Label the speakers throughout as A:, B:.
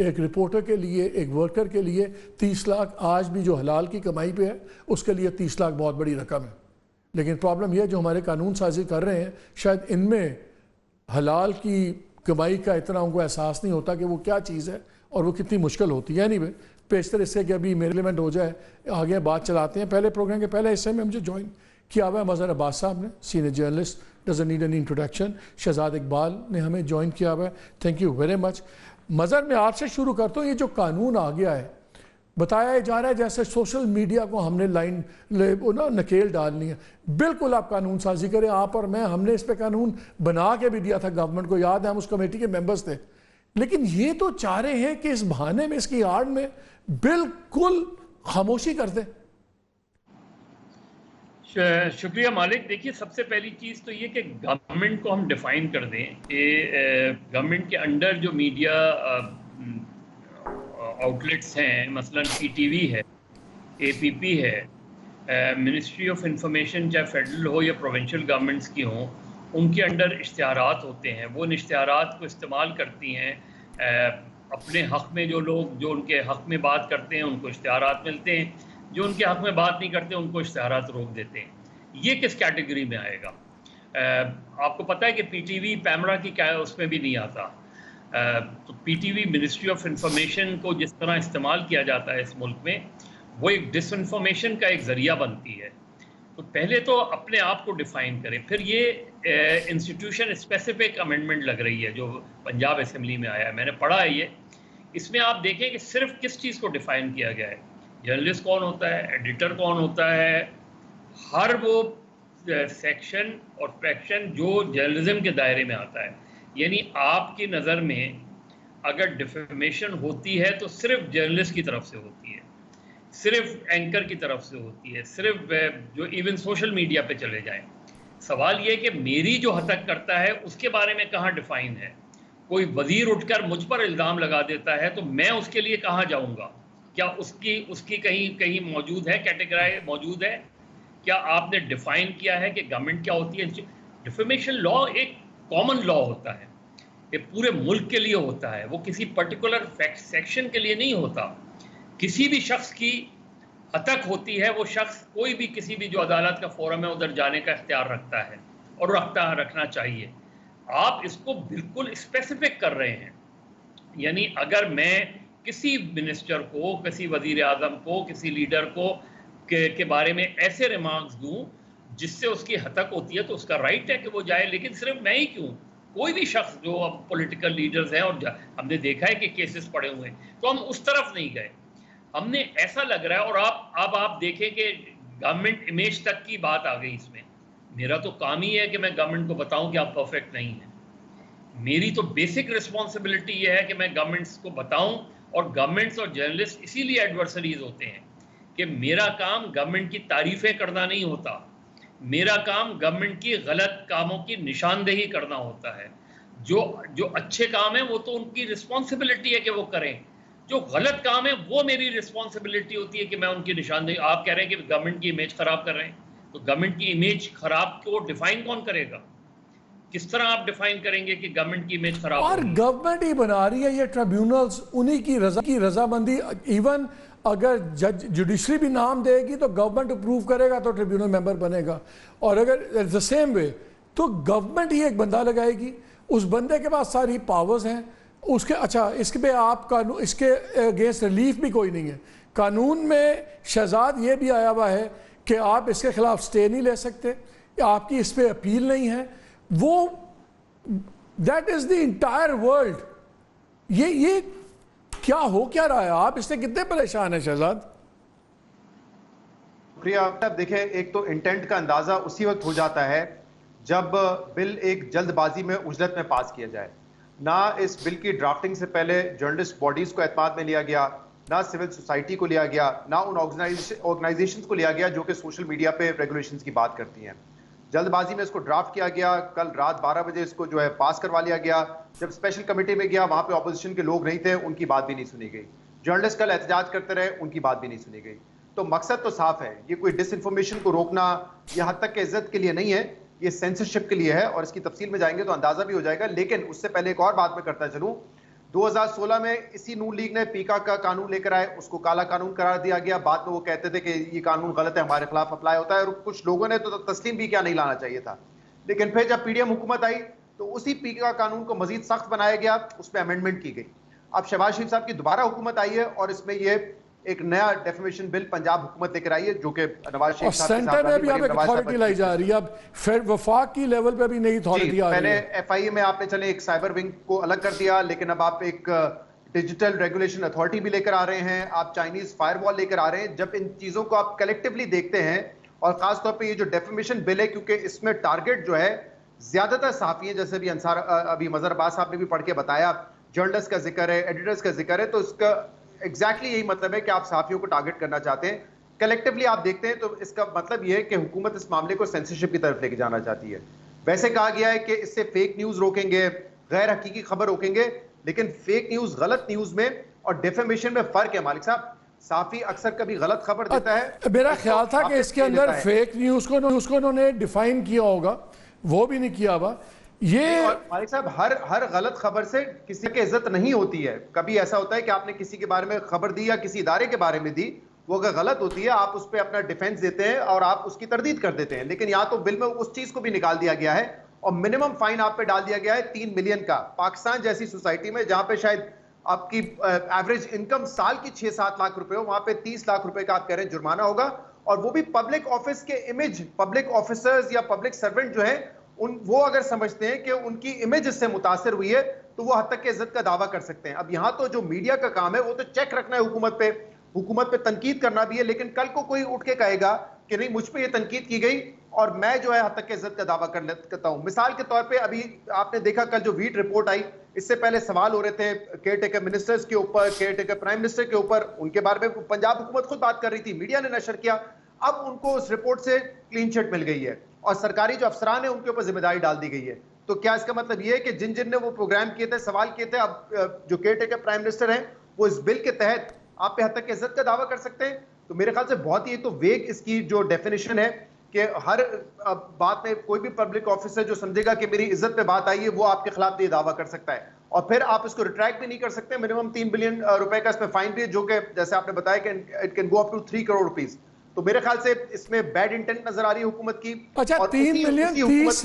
A: ایک رپورٹر کے لیے، ایک ورکر کے لیے 30 لاکھ آج بھی جو حلال کی کمائی پہ ہے اس کے لیے 30 لاکھ بہت بڑی رقم ہے. لیکن پرابلم یہ جو ہمارے قانون سازی کر رہے ہیں شاید ان میں حلال کی کمائی کا اتنا ان کو احساس نہیں ہوتا کہ وہ کیا چیز ہے اور وہ کتنی مشکل ہوتی ہے. نہیں پیشتر اس سے کہ ابھی میرے ایلیمنٹ ہو جائے آگے بات چلاتے ہیں. پہلے پروگرام کے پہلے حصے میں مجھے جوائن کیا ہوا ہے مظہر عباس صاحب نے، senior journalist, doesn't need an introduction. Shahzad Iqbal نے ہمیں جوائن کیا ہوا ہے، تھینک یو ویری مچ. مظہر میں آپ سے شروع کرتا ہوں. یہ جو قانون آ گیا ہے بتایا جا رہا ہے جیسے سوشل میڈیا کو ہم نے لائن نکیل ڈالنی ہے. بالکل آپ قانون سازی کریں، آپ اور میں، ہم نے اس پہ قانون بنا کے بھی دیا تھا گورنمنٹ کو، یاد ہے ہم اس کمیٹی کے ممبرز تھے. لیکن یہ تو چاہ رہے ہیں کہ اس بہانے میں، اس کی آڑ میں بالکل خاموشی کر دیں.
B: شکریہ مالک. دیکھیے سب سے پہلی چیز تو یہ کہ گورنمنٹ کو ہم ڈیفائن کر دیں کہ گورنمنٹ کے انڈر جو میڈیا آؤٹ لیٹس ہیں، مثلا پی ٹی وی ہے، اے پی پی ہے، منسٹری آف انفارمیشن چاہے فیڈرل ہو یا پروونشل گورنمنٹس کی ہوں، ان کے انڈر اشتہارات ہوتے ہیں. وہ ان اشتہارات کو استعمال کرتی ہیں اپنے حق میں. جو لوگ جو ان کے حق میں بات کرتے ہیں ان کو اشتہارات ملتے ہیں، جو ان کے حق میں بات نہیں کرتے ان کو اشتہارات روک دیتے ہیں. یہ کس کیٹیگری میں آئے گا؟ آپ کو پتہ ہے کہ پی ٹی وی پیمرا کی اس میں بھی نہیں آتا. تو P T V ministry of information کو جس طرح استعمال کیا جاتا ہے اس ملک میں، وہ ایک ڈس انفارمیشن کا ایک ذریعہ بنتی ہے. تو پہلے تو اپنے آپ کو ڈیفائن کریں. پھر یہ انسٹیٹیوشن اسپیسیفک امینڈمنٹ لگ رہی ہے جو پنجاب اسمبلی میں آیا ہے، میں نے پڑھا ہے یہ. اس میں آپ دیکھیں کہ صرف کس چیز کو ڈیفائن کیا گیا ہے. جرنلسٹ کون ہوتا ہے، ایڈیٹر کون ہوتا ہے، ہر وہ سیکشن اور فریکشن جو جرنلزم کے دائرے میں آتا ہے. یعنی آپ کی نظر میں اگر ڈیفیمیشن ہوتی ہے تو صرف جرنلسٹ کی طرف سے ہوتی ہے، صرف اینکر کی طرف سے ہوتی ہے، صرف جو ایون سوشل میڈیا پہ چلے جائیں. سوال یہ کہ میری جو حتک کرتا ہے اس کے بارے میں کہاں ڈیفائن ہے؟ کوئی وزیر اٹھ کر مجھ پر الزام لگا دیتا ہے تو میں اس کے لیے کہاں جاؤں گا؟ کیا اس کی کہیں موجود ہے، کیٹیگرائی موجود ہے؟ کیا آپ نے ڈیفائن کیا ہے کہ گورنمنٹ کیا ہوتی ہے؟ ڈیفیمیشن لا ایک کامن لا ہوتا ہے، یہ پورے ملک کے لیے ہوتا ہے، وہ کسی پرٹیکولر سیکشن کے لیے نہیں ہوتا. کسی بھی شخص کی حتک ہوتی ہے، وہ شخص کوئی بھی کسی بھی جو عدالت کا فورم ہے ادھر جانے کا اختیار رکھتا ہے اور رکھنا چاہیے. آپ اس کو بالکل اسپیسیفک کر رہے ہیں. یعنی اگر میں کسی منسٹر کو، کسی وزیر اعظم کو، کسی لیڈر کو کے بارے میں ایسے ریمارکس دوں جس سے اس کی حتک ہوتی ہے تو اس کا رائٹ ہے کہ وہ جائے. لیکن صرف میں ہی کیوں، کوئی بھی شخص جو اب پولیٹیکل لیڈرز ہیں، اور ہم نے دیکھا ہے کہ کیسز پڑے ہوئے ہیں، تو ہم اس طرف نہیں گئے. ہم نے ایسا لگ رہا ہے، اور آپ دیکھیں کہ گورنمنٹ امیج تک کی بات آ گئی اس میں. میرا تو کام ہی ہے کہ میں گورنمنٹ کو بتاؤں کہ آپ پرفیکٹ نہیں ہیں. میری تو بیسک رسپانسبلٹی یہ ہے کہ میں گورنمنٹس کو بتاؤں. اور گورنمنٹس اور جرنلسٹ اسی لیے ایڈورسریز ہوتے ہیں کہ میرا کام گورنمنٹ کی تعریفیں کرنا نہیں ہوتا، میرا کام گورنمنٹ کی غلط کاموں کی نشاندہی کرنا ہوتا ہے. جو اچھے کام ہیں وہ تو ان کی رسپانسبلٹی ہے کہ وہ کریں، جو غلط کام ہے وہ میری رسپانسبلٹی ہوتی ہے کہ میں ان کی نشاندہی. آپ کہہ رہے ہیں کہ گورنمنٹ کی امیج خراب کر رہے ہیں، تو گورنمنٹ کی امیج خراب کو ڈیفائن کون کرے گا؟ کس طرح آپ ڈیفائن کریں گے کہ گورنمنٹ کی امیج خراب
A: اور
B: ہوگی؟
A: گورنمنٹ ہی بنا رہی ہے یہ ٹریبیونلز، انہی کی رضامندی. ایون اگر جوڈیشری بھی نام دے گی تو گورنمنٹ اپروو کرے گا تو ٹریبیونل ممبر بنے گا. اور اگر دا سیم وے تو گورنمنٹ ہی ایک بندہ لگائے گی، اس بندے کے پاس ساری پاورز ہیں. اس کے اس پہ آپ اس کے اگینسٹ ریلیف بھی کوئی نہیں ہے. قانون میں شہزاد یہ بھی آیا ہوا ہے کہ آپ اس کے خلاف سٹے نہیں لے سکتے، آپ کی اس پہ اپیل نہیں ہے. وہ that is the entire world. یہ کیا ہو کیا رہا ہے؟ آپ اس سے کتنے پریشان ہیں شہزاد؟
C: شکریہ. اب دیکھیں، ایک تو انٹینٹ کا اندازہ اسی وقت ہو جاتا ہے جب بل ایک جلد بازی میں عجلت میں پاس کیا جائے. نہ اس بل کی ڈرافٹنگ سے پہلے جرنلسٹ باڈیز کو اعتماد میں لیا گیا، نہ سول سوسائٹی کو لیا گیا، نہ ان آرگنائزیشنز کو لیا گیا جو کہ سوشل میڈیا پہ ریگولیشنز کی بات کرتی ہیں. جلد بازی میں اس کو ڈرافٹ کیا گیا، کل رات 12 بجے اس کو جو ہے پاس کروا لیا گیا. جب اسپیشل کمیٹی میں گیا وہاں پہ اپوزیشن کے لوگ نہیں تھے، ان کی بات بھی نہیں سنی گئی. جرنلسٹ کل احتجاج کرتے رہے، ان کی بات بھی نہیں سنی گئی. تو مقصد تو صاف ہے، یہ کوئی ڈس انفارمیشن کو روکنا یہ حد تک کہ عزت کے لیے نہیں ہے، یہ سینسرشپ کے لیے ہے. اور اس کی تفصیل میں جائیں گے تو اندازہ بھی ہو جائے گا. لیکن اس سے پہلے ایک اور بات میں کرتا چلوں. 2016 میں اسی نون لیگ نے پیکا کا قانون لے کر آئے, اس کو کالا قانون قرار دیا گیا. بعد میں وہ کہتے تھے کہ یہ قانون غلط ہے, ہمارے خلاف اپلائی ہوتا ہے, اور کچھ لوگوں نے تو تسلیم بھی کیا نہیں لانا چاہیے تھا. لیکن پھر جب پی ڈی ایم حکومت آئی تو اسی پیکا قانون کو مزید سخت بنایا گیا, اس پہ امینڈمنٹ کی گئی. اب شہباز شریف صاحب کی دوبارہ حکومت آئی ہے اور اس میں یہ ایک نیا ڈیفیمیشن بل پنجاب حکومت لے کر آئی ہے, جو کہ نواز شریف صاحب کے
A: سینٹر میں بھی اب اتھارٹی لائی جا رہی ہے, اب وفاق کی لیول پہ بھی نئی اتھارٹی آ رہی ہے.
C: پہلے ایف آئی اے میں آپ نے چلے ایک سائبر ونگ کو الگ کر دیا, لیکن اب آپ ایک ڈیجیٹل ریگولیشن اتھارٹی بھی لے کر آ رہے ہیں, آپ چائنیز فائر وال لے کر آ رہے ہیں. جب ان چیزوں کو آپ کلیکٹیولی دیکھتے ہیں, اور خاص طور پہ یہ جو ڈیفیمیشن بل ہے, کیونکہ اس میں ٹارگٹ جو ہے زیادہ تر صحافی ہیں, جیسے بھی ابھی مظہر عباس صاحب نے بھی پڑھ کے بتایا, جرنلسٹ کا ذکر ہے, ایڈیٹرز کا ذکر ہے, تو اس کا ایگزیکٹلی یہی مطلب ہے کہ آپ صحافیوں کو ٹارگٹ کرنا چاہتے ہیں. کلیکٹیولی آپ دیکھتے ہیں تو اس کا مطلب یہ ہے کہ حکومت اس معاملے کو سینسرشپ کی طرف لے کے جانا چاہتی ہے. ویسے کہا گیا ہے کہ اس سے فیک نیوز روکیں گے, غیر حقیقی خبر روکیں گے, لیکن فیک نیوز, غلط نیوز میں اور ڈیفیمیشن میں فرق ہے مالک صاحب. صحافی اکثر کبھی غلط خبر دیتا ہے.
A: میرا خیال تھا کہ اس کے اندر فیک نیوز کو انہوں نے ڈیفائن کیا ہوگا, وہ بھی نہیں کیا ہوا. یہ
C: مالک صاحب ہر غلط خبر سے کسی کی عزت نہیں ہوتی ہے. کبھی ایسا ہوتا ہے کہ آپ نے کسی کے بارے میں خبر دی یا کسی ادارے کے بارے میں دی, وہ اگر غلط ہوتی ہے آپ اس پہ اپنا ڈیفینس دیتے ہیں اور آپ اس کی تردید کر دیتے ہیں. لیکن یا تو بل میں اس چیز کو بھی نکال دیا گیا ہے اور منیمم فائن آپ پہ ڈال دیا گیا ہے 3 ملین کا. پاکستان جیسی سوسائٹی میں جہاں پہ شاید آپ کی ایوریج انکم سال کی 6-7 لاکھ روپے ہو, وہاں پہ 30 لاکھ روپے کا آپ کہہ رہے ہیں جرمانہ ہوگا, اور وہ بھی پبلک آفس کے امیج, پبلک آفیسرز یا پبلک سرونٹ جو ہیں وہ اگر سمجھتے ہیں کہ ان کی امیج اس سے متاثر ہوئی ہے تو وہ حد تک کہ عزت کا دعویٰ کر سکتے ہیں. اب یہاں تو جو میڈیا کا کام ہے وہ تو چیک رکھنا ہے حکومت پہ تنقید کرنا بھی ہے, لیکن کل کو کوئی اٹھ کے کہے گا کہ نہیں مجھ پہ یہ تنقید کی گئی اور میں جو ہے حد تک کہ عزت کا دعویٰ کرتا ہوں. مثال کے طور پہ ابھی آپ نے دیکھا کل جو ویٹ رپورٹ آئی, اس سے پہلے سوال ہو رہے تھے کیئر ٹیکر منسٹرز کے اوپر, کیئر ٹیکر پرائم منسٹر کے اوپر, ان کے بارے میں پنجاب حکومت خود بات کر رہی تھی, میڈیا نے نشر کیا. اب ان کو اس رپورٹ سے کلین چٹ مل گئی ہے اور سرکاری جو افسران ہیں ان کے اوپر ذمہ داری ڈال دی گئی ہے. تو کیا اس کا مطلب یہ ہے کہ جن نے وہ پروگرام کیے تھے, سوال کیے تھے, اب جو کیئر ٹیکر پرائم منسٹر ہیں وہ اس بل کے تحت آپ پہ حد تک عزت کا دعویٰ کر سکتے ہیں؟ تو میرے خیال سے بہت ہی تو ویگ اس کی جو ڈیفینیشن ہے کہ ہر بات میں کوئی بھی پبلک آفیسر جو سمجھے گا کہ میری عزت پہ بات آئی ہے وہ آپ کے خلاف یہ دعویٰ کر سکتا ہے, اور پھر آپ اس کو ریٹریکٹ بھی نہیں کر سکتے. منیمم 3 بلین روپے کا اس میں فائن بھی ہے, جو کہ جیسے آپ نے بتایا کہ it can go up to 3 crore rupees. تو میرے خیال سے اس میں بیڈ انٹینٹ نظر آ رہی ہے حکومت کی.
A: اچھا 3 ملین 30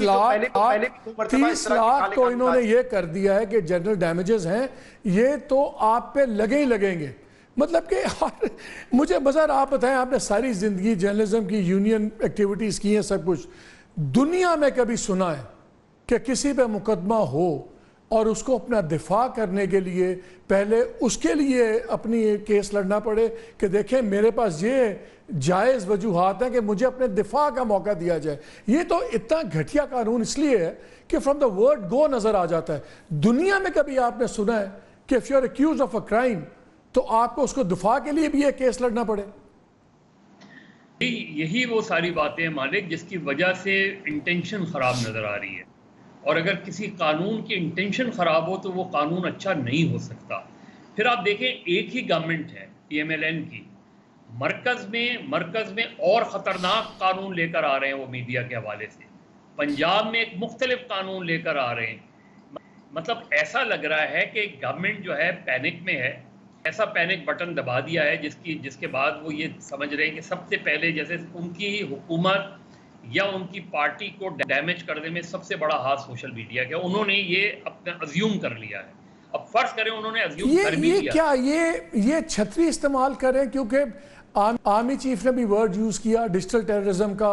A: لاکھ تو انہوں نے یہ کر دیا ہے کہ جنرل ڈیمیجز ہیں, یہ تو آپ پہ لگے ہی لگیں گے. مطلب کہ مجھے مظہر آپ بتائیں, آپ نے ساری زندگی جرنلزم کی یونین ایکٹیویٹیز کی ہیں, سب کچھ, دنیا میں کبھی سنا ہے کہ کسی پہ مقدمہ ہو اور اس کو اپنا دفاع کرنے کے لیے پہلے اس کے لیے اپنی کیس لڑنا پڑے کہ دیکھیں میرے پاس یہ جائز وجوہات ہیں کہ مجھے اپنے دفاع کا موقع دیا جائے؟ یہ تو اتنا گھٹیا قانون اس لیے ہے کہ فرام دا ورڈ گو نظر آ جاتا ہے. دنیا میں کبھی آپ نے سنا ہے کہ if you are accused of a crime تو آپ کو اس کو دفاع کے لیے بھی یہ کیس لڑنا پڑے؟
B: یہی وہ ساری باتیں ہیں مالک جس کی وجہ سے انٹینشن خراب نظر آ رہی ہے, اور اگر کسی قانون کی انٹینشن خراب ہو تو وہ قانون اچھا نہیں ہو سکتا. پھر آپ دیکھیں ایک ہی گورنمنٹ ہے پی ایم ایل این کی, مرکز میں اور خطرناک قانون لے کر آ رہے ہیں وہ میڈیا کے حوالے سے. پنجاب میں ایک مختلف قانون لے کر آ رہے ہیں. مطلب ایسا لگ رہا ہے کہ گورنمنٹ جو ہے پینک میں ہے, ایسا پینک بٹن دبا دیا ہے جس کے بعد وہ یہ سمجھ رہے ہیں کہ سب سے پہلے جیسے ان کی حکومت یا ان کی پارٹی کو ڈیمیج کرنے میں سب سے بڑا ہاتھ سوشل میڈیا کا, انہوں نے یہ اپنا ازیوم کر لیا ہے. اب فرض کریں انہوں نے ازیوم کر بھی لیا,
A: کیا یہ چھتری استعمال کریں, کیونکہ آرمی چیف نے بھی ورڈ یوز کیا ڈیجیٹل ٹیررزم کا,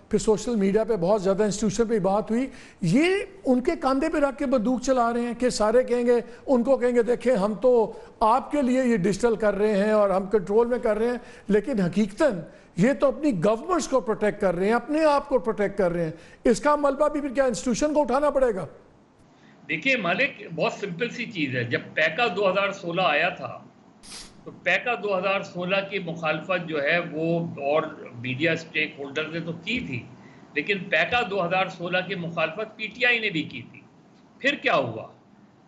A: پھر سوشل میڈیا پہ بہت زیادہ انسٹیٹیوشن پہ بات ہوئی, یہ ان کے کاندھے پہ رکھ کے بندوق چلا رہے ہیں کہ سارے کہیں گے, ان کو کہیں گے دیکھیں ہم تو آپ کے لیے یہ ڈیجیٹل کر رہے ہیں اور ہم کنٹرول میں کر رہے ہیں, لیکن حقیقتاً یہ تو اپنی گورنمنٹس کو پروٹیکٹ کر رہے ہیں, اپنے آپ کو پروٹیکٹ کر رہے ہیں. اس کا ملبہ بھی پھر کیا انسٹیٹیوشن کو اٹھانا پڑے گا؟
B: دیکھیے مالک بہت سمپل سی چیز ہے, جب پیکا 2016 آیا تھا تو پیکا 2016 کی مخالفت جو ہے وہ اور میڈیا اسٹیک ہولڈر نے تو کی تھی, لیکن پیکا 2016 کی مخالفت پی ٹی آئی نے بھی کی تھی. پھر کیا ہوا,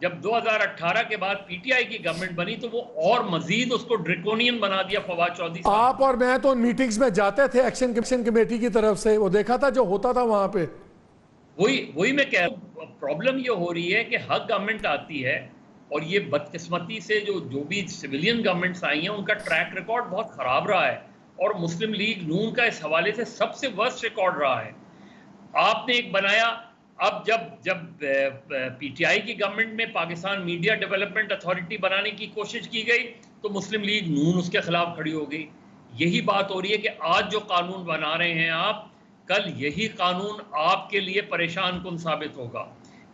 B: جب 2018 کے بعد پی ٹی آئی کی گورنمنٹ بنی تو وہ اور مزید اس کو ڈریکونین بنا دیا فواد چودھری صاحب.
A: آپ اور میں تو ان میٹنگز میں جاتے تھے ایکشن کمیٹی کی طرف سے, وہ دیکھا تھا جو ہوتا تھا وہاں پہ.
B: وہی میں کہہ رہا ہوں, پرابلم یہ ہو رہی ہے کہ حق گورنمنٹ آتی ہے اور یہ بدقسمتی سے جو بھی سویلین گورنمنٹس آئی ہیں ان کا ٹریک ریکارڈ بہت خراب رہا ہے، اور مسلم لیگ نون کا اس حوالے سے سب سے ورسٹ ریکارڈ رہا ہے۔ آپ نے ایک بنایا، اب جب پی ٹی آئی کی گورنمنٹ میں پاکستان میڈیا ڈیولپمنٹ اتھارٹی بنانے کی کوشش کی گئی تو مسلم لیگ نون اس کے خلاف کھڑی ہو گئی۔ یہی بات ہو رہی ہے کہ آج جو قانون بنا رہے ہیں آپ، کل یہی قانون آپ کے لیے پریشان کن ثابت ہوگا۔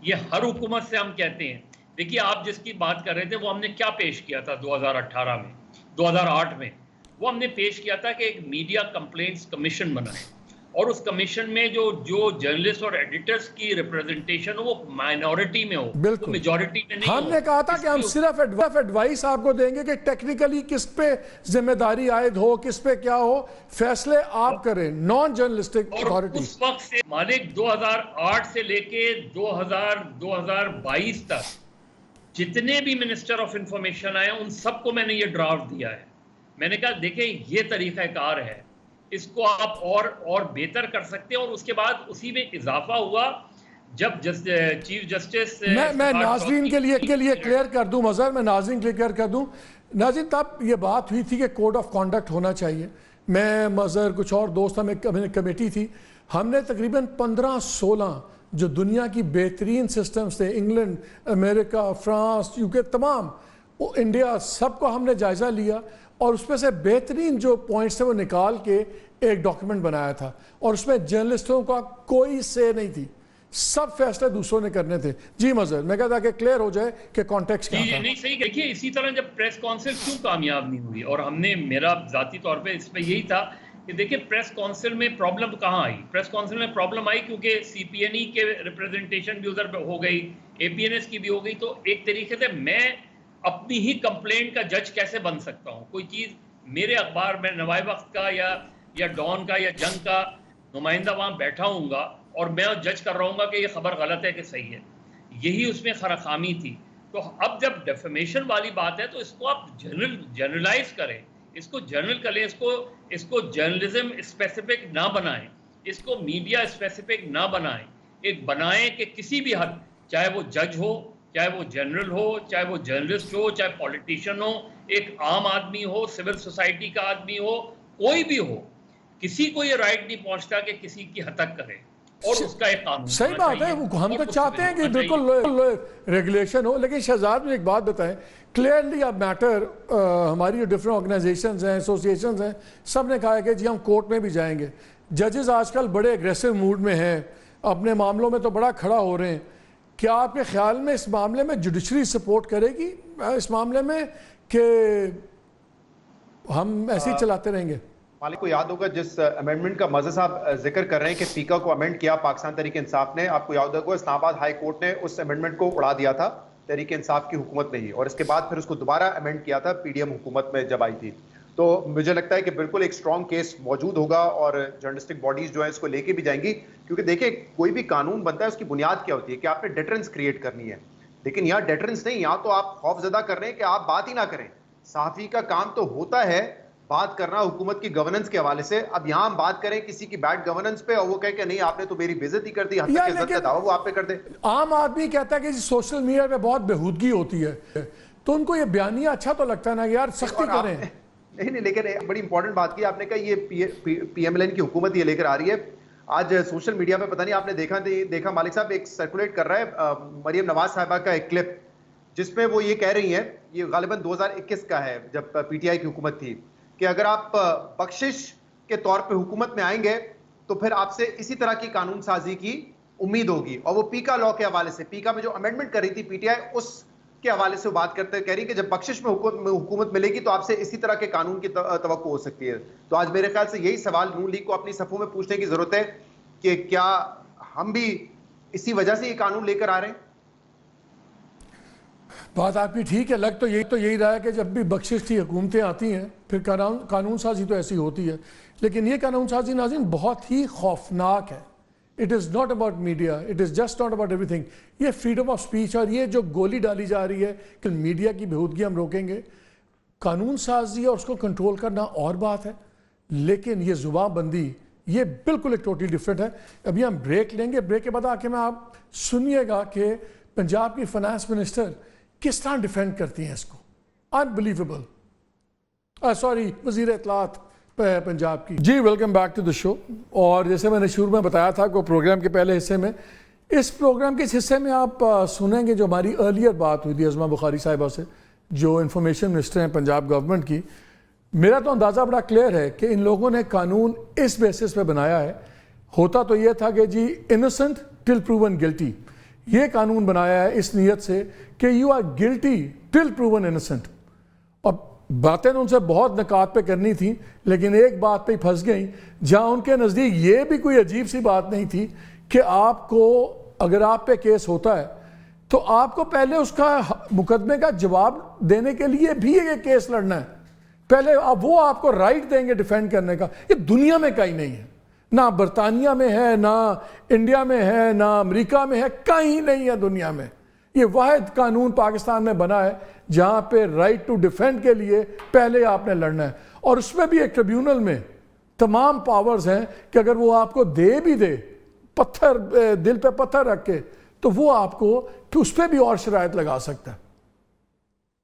B: یہ ہر حکومت سے ہم کہتے ہیں۔ دیکھیے آپ جس کی بات کر رہے تھے وہ ہم نے کیا پیش کیا تھا 2018 میں، 2008 میں، وہ ہم نے پیش کیا تھا کہ ایک میڈیا کمپلینٹس کمیشن بنائے، اور اس کمیشن میں جو جرنلسٹ اور ایڈیٹرز کی ریپرزنٹیشن ہو وہ مائنورٹی میں ہو،
A: بالکل
B: میجورٹی میں نہیں ہو۔
A: ہم نے کہا تھا کہ ہم صرف ایڈوائس آپ کو دیں گے کہ ٹیکنیکلی کس پہ ذمہ داری عائد ہو، کس پہ کیا ہو، فیصلے آپ کریں، نان جرنلسٹک اتھارٹی۔
B: اس وقت سے مالک 2008 سے لے کے 2022 تک جتنے بھی منسٹر آف انفارمیشن آئے ان سب کو میں نے یہ ڈرافٹ دیا ہے۔ میں نے کہا دیکھیں یہ طریقہ کار ہے، اس کو آپ اور بہتر کر سکتے ہیں۔ اور اس کے بعد اسی میں اضافہ ہوا جب چیف جسٹس،
A: میں ناظرین کے لیے کلیئر کر دوں، مظہر میں ناظرین کلیئر کر دوں، ناظرین تب یہ بات ہوئی تھی کہ کوڈ آف کانڈکٹ ہونا چاہیے۔ میں، مظہر، کچھ اور دوست، ہمیں کمیٹی تھی، ہم نے تقریباً 15-16 جو دنیا کی بہترین سسٹمز تھے، انگلینڈ، امریکہ، فرانس، یو کے، تمام، انڈیا، سب کو ہم نے جائزہ لیا اور اس میں سے بہترین جو پوائنٹس تھے وہ نکال کے ایک ڈاکیومنٹ بنایا تھا، اور اس میں جرنلسٹوں کا کوئی سے نہیں تھی، سب فیصلے دوسروں نے کرنے تھے۔ جی مظہر، میں کہتا کہ کلیئر ہو جائے کہ کانٹیکسٹ کیا تھا۔
B: نہیں صحیح دیکھیے، اسی طرح جب پریس کونسل کیوں کامیاب نہیں ہوئی، اور ہم نے، میرا ذاتی طور پہ اس پہ یہی تھا کہ دیکھیں پریس کونسل میں پرابلم کہاں آئی؟ پریس کونسل میں پرابلم آئی کیونکہ سی پی این ای کے ریپرزنٹیشن بھی ادھر ہو گئی، اے پی این ایس کی بھی ہو گئی، تو ایک طریقے سے میں اپنی ہی کمپلینٹ کا جج کیسے بن سکتا ہوں؟ کوئی چیز میرے اخبار میں نوائے وقت کا یا ڈان کا یا جنگ کا نمائندہ وہاں بیٹھا ہوں گا اور میں جج کر رہا ہوں گا کہ یہ خبر غلط ہے کہ صحیح ہے، یہی اس میں خامی تھی۔ تو اب جب ڈیفیمیشن والی بات ہے تو اس کو آپ جنرلائز کریں، اس کو جنرل کریں، اس کو جرنلزم اسپیسیفک نہ بنائیں، اس کو میڈیا اسپیسیفک نہ بنائیں، ایک بنائیں کہ کسی بھی حد، چاہے وہ جج ہو، چاہے وہ جنرل ہو، چاہے وہ جرنلسٹ ہو، چاہے پولیٹیشین ہو، ایک عام آدمی ہو، سول سوسائٹی کا آدمی ہو، کوئی بھی ہو، کسی کو یہ رائٹ نہیں پہنچتا کہ کسی کی حتک کرے، اور اس کا ایک قانون
A: صحیح بات ہے، ہم تو چاہتے ہیں کہ بالکل ریگولیشن ہو، لیکن شہزاد مجھے ایک بات بتائیں، کلیئرلی اب میٹر، ہماری جو ڈفرنٹ آرگنائزیشنز ہیں، ایسوسیشنز ہیں، سب نے کہا ہے کہ جی ہم کورٹ میں بھی جائیں گے۔ ججز آج کل بڑے اگریسو موڈ میں ہیں، اپنے معاملوں میں تو بڑا کھڑا ہو رہے ہیں۔ کیا آپ کے خیال میں اس معاملے میں جوڈیشری سپورٹ کرے گی اس معاملے میں کہ ہم ایسے ہی چلاتے رہیں گے؟
C: مالک کو یاد ہوگا جس امینڈمنٹ کا مزہ صاحب ذکر کر رہے ہیں کہ پیکا کو امینڈ کیا پاکستان تحریک انصاف نے، آپ کو یاد ہوگا اسلام آباد ہائی کورٹ نے اس امینڈمنٹ کو اڑا دیا تھا تحریک انصاف کی حکومت نے ہی، اور اس کے بعد پھر اس کو دوبارہ امینڈ کیا تھا پی ڈی ایم حکومت میں جب آئی تھی۔ تو مجھے لگتا ہے کہ بالکل ایک اسٹرانگ کیس موجود ہوگا اور جرنلسٹک باڈیز جو ہیں اس کو لے کے بھی جائیں گی، کیونکہ دیکھیں کوئی بھی قانون بنتا ہے اس کی بنیاد کیا ہوتی ہے کہ آپ نے ڈیٹرنس کریٹ کرنی ہے، لیکن یہاں ڈیٹرنس نہیں، یہاں تو آپ خوف زدہ کر رہے ہیں کہ آپ بات ہی نہ کریں۔ صحافی کا کام تو ہوتا ہے بات کرنا حکومت کی گورننس کے حوالے سے، اب یہاں ہم بات کریں کسی کی بیڈ گورننس پہ اور وہ کہے کہ نہیں آپ نے تو میری بے عزتی کر دی، حد تک کہ عزت کا دعویٰ وہ آپ پہ کر دے۔
A: عام آدمی کہتا ہے کہ سوشل میڈیا پہ بہت بےہودگی ہوتی ہے، تو ان کو یہ بیانیہ اچھا تو لگتا ہے نا یار سختی کریں۔
C: نہیں لیکن ایک بڑی امپورٹنٹ بات کی آپ نے کہا، یہ پی ایم ایل این کی حکومت یہ لے کر آ رہی ہے۔ آج سوشل میڈیا پہ پتہ نہیں آپ نے دیکھا مالک صاحب، ایک سرکولیٹ کر رہا ہے مریم نواز صاحبہ کا ایک کلپ، جس میں وہ یہ کہہ رہی ہیں، یہ غالباً 2021 کا ہے جب پی ٹی آئی کی حکومت تھی، کہ اگر آپ بخشش کے طور پہ حکومت میں آئیں گے تو پھر آپ سے اسی طرح کی قانون سازی کی امید ہوگی، اور وہ پیکا لا کے حوالے سے، پیکا میں جو امینڈمنٹ کر رہی تھی پی ٹی آئی، اس کے حوالے سے بات کرتے کہہ رہی کہ جب بخشش میں حکومت ملے گی تو آپ سے اسی طرح کے قانون کی توقع ہو سکتی ہے۔ تو آج میرے خیال سے یہی سوال نون لیگ کو اپنی صفوں میں پوچھنے کی ضرورت ہے کہ کیا ہم بھی اسی وجہ سے یہ قانون لے کر آ رہے ہیں؟
A: بات آپ کی ٹھیک ہے، لگ تو یہی رہا ہے کہ جب بھی بخشش کی حکومتیں آتی ہیں پھر قانون سازی تو ایسی ہوتی ہے، لیکن یہ قانون سازی ناظرین بہت ہی خوفناک ہے۔ It is not about media, it is just not about every thing. یہ فریڈم آف اسپیچ اور یہ جو گولی ڈالی جا رہی ہے کہ میڈیا کی بےہودگی ہم روکیں گے، قانون سازی اور اس کو کنٹرول کرنا اور بات ہے، لیکن یہ زبان بندی یہ بالکل ایک ٹوٹلی ڈفرینٹ ہے۔ ابھی ہم بریک لیں گے، بریک کے بعد آ کے میں آپ سنیے گا کہ پنجاب کی فائنانس منسٹر کس طرح ڈیفینڈ کرتی ہیں اس کو. انبلیویبل. سوری, وزیر اطلاعات پنجاب کی. جی ویلکم بیک ٹو دا شو. اور جیسے میں نے شروع میں بتایا تھا کہ پروگرام کے پہلے حصے میں, اس پروگرام کے اس حصے میں آپ سنیں گے جو ہماری ارلیئر بات ہوئی تھی ازما بخاری صاحبہ سے, جو انفارمیشن منسٹر ہیں پنجاب گورنمنٹ کی. میرا تو اندازہ بڑا کلیئر ہے کہ ان لوگوں نے قانون اس بیسس پہ بنایا ہے. ہوتا تو یہ تھا کہ جی انوسنٹ ٹل پروون گلٹی, یہ قانون بنایا ہے اس نیت سے کہ you are guilty till proven innocent. اور باتیں ان سے بہت نکات پہ کرنی تھیں, لیکن ایک بات پہ پھنس گئیں جہاں ان کے نزدیک یہ بھی کوئی عجیب سی بات نہیں تھی کہ آپ کو اگر آپ پہ کیس ہوتا ہے تو آپ کو پہلے اس کا مقدمے کا جواب دینے کے لیے بھی یہ کیس لڑنا ہے. پہلے وہ آپ کو رائٹ دیں گے ڈیفینڈ کرنے کا. یہ دنیا میں کہیں نہیں ہے, نہ برطانیہ میں ہے, نہ انڈیا میں ہے, نہ امریکہ میں ہے, کہیں نہیں ہے دنیا میں. یہ واحد قانون پاکستان میں بنا ہے جہاں پہ رائٹ ٹو ڈیفینڈ کے لیے پہلے آپ نے لڑنا ہے. اور اس میں بھی ایک ٹریبیونل میں تمام پاورز ہیں کہ اگر وہ آپ کو دے بھی دے پتھر, دل پہ پتھر رکھ کے, تو وہ آپ کو اس پہ بھی اور شرائط لگا سکتا ہے.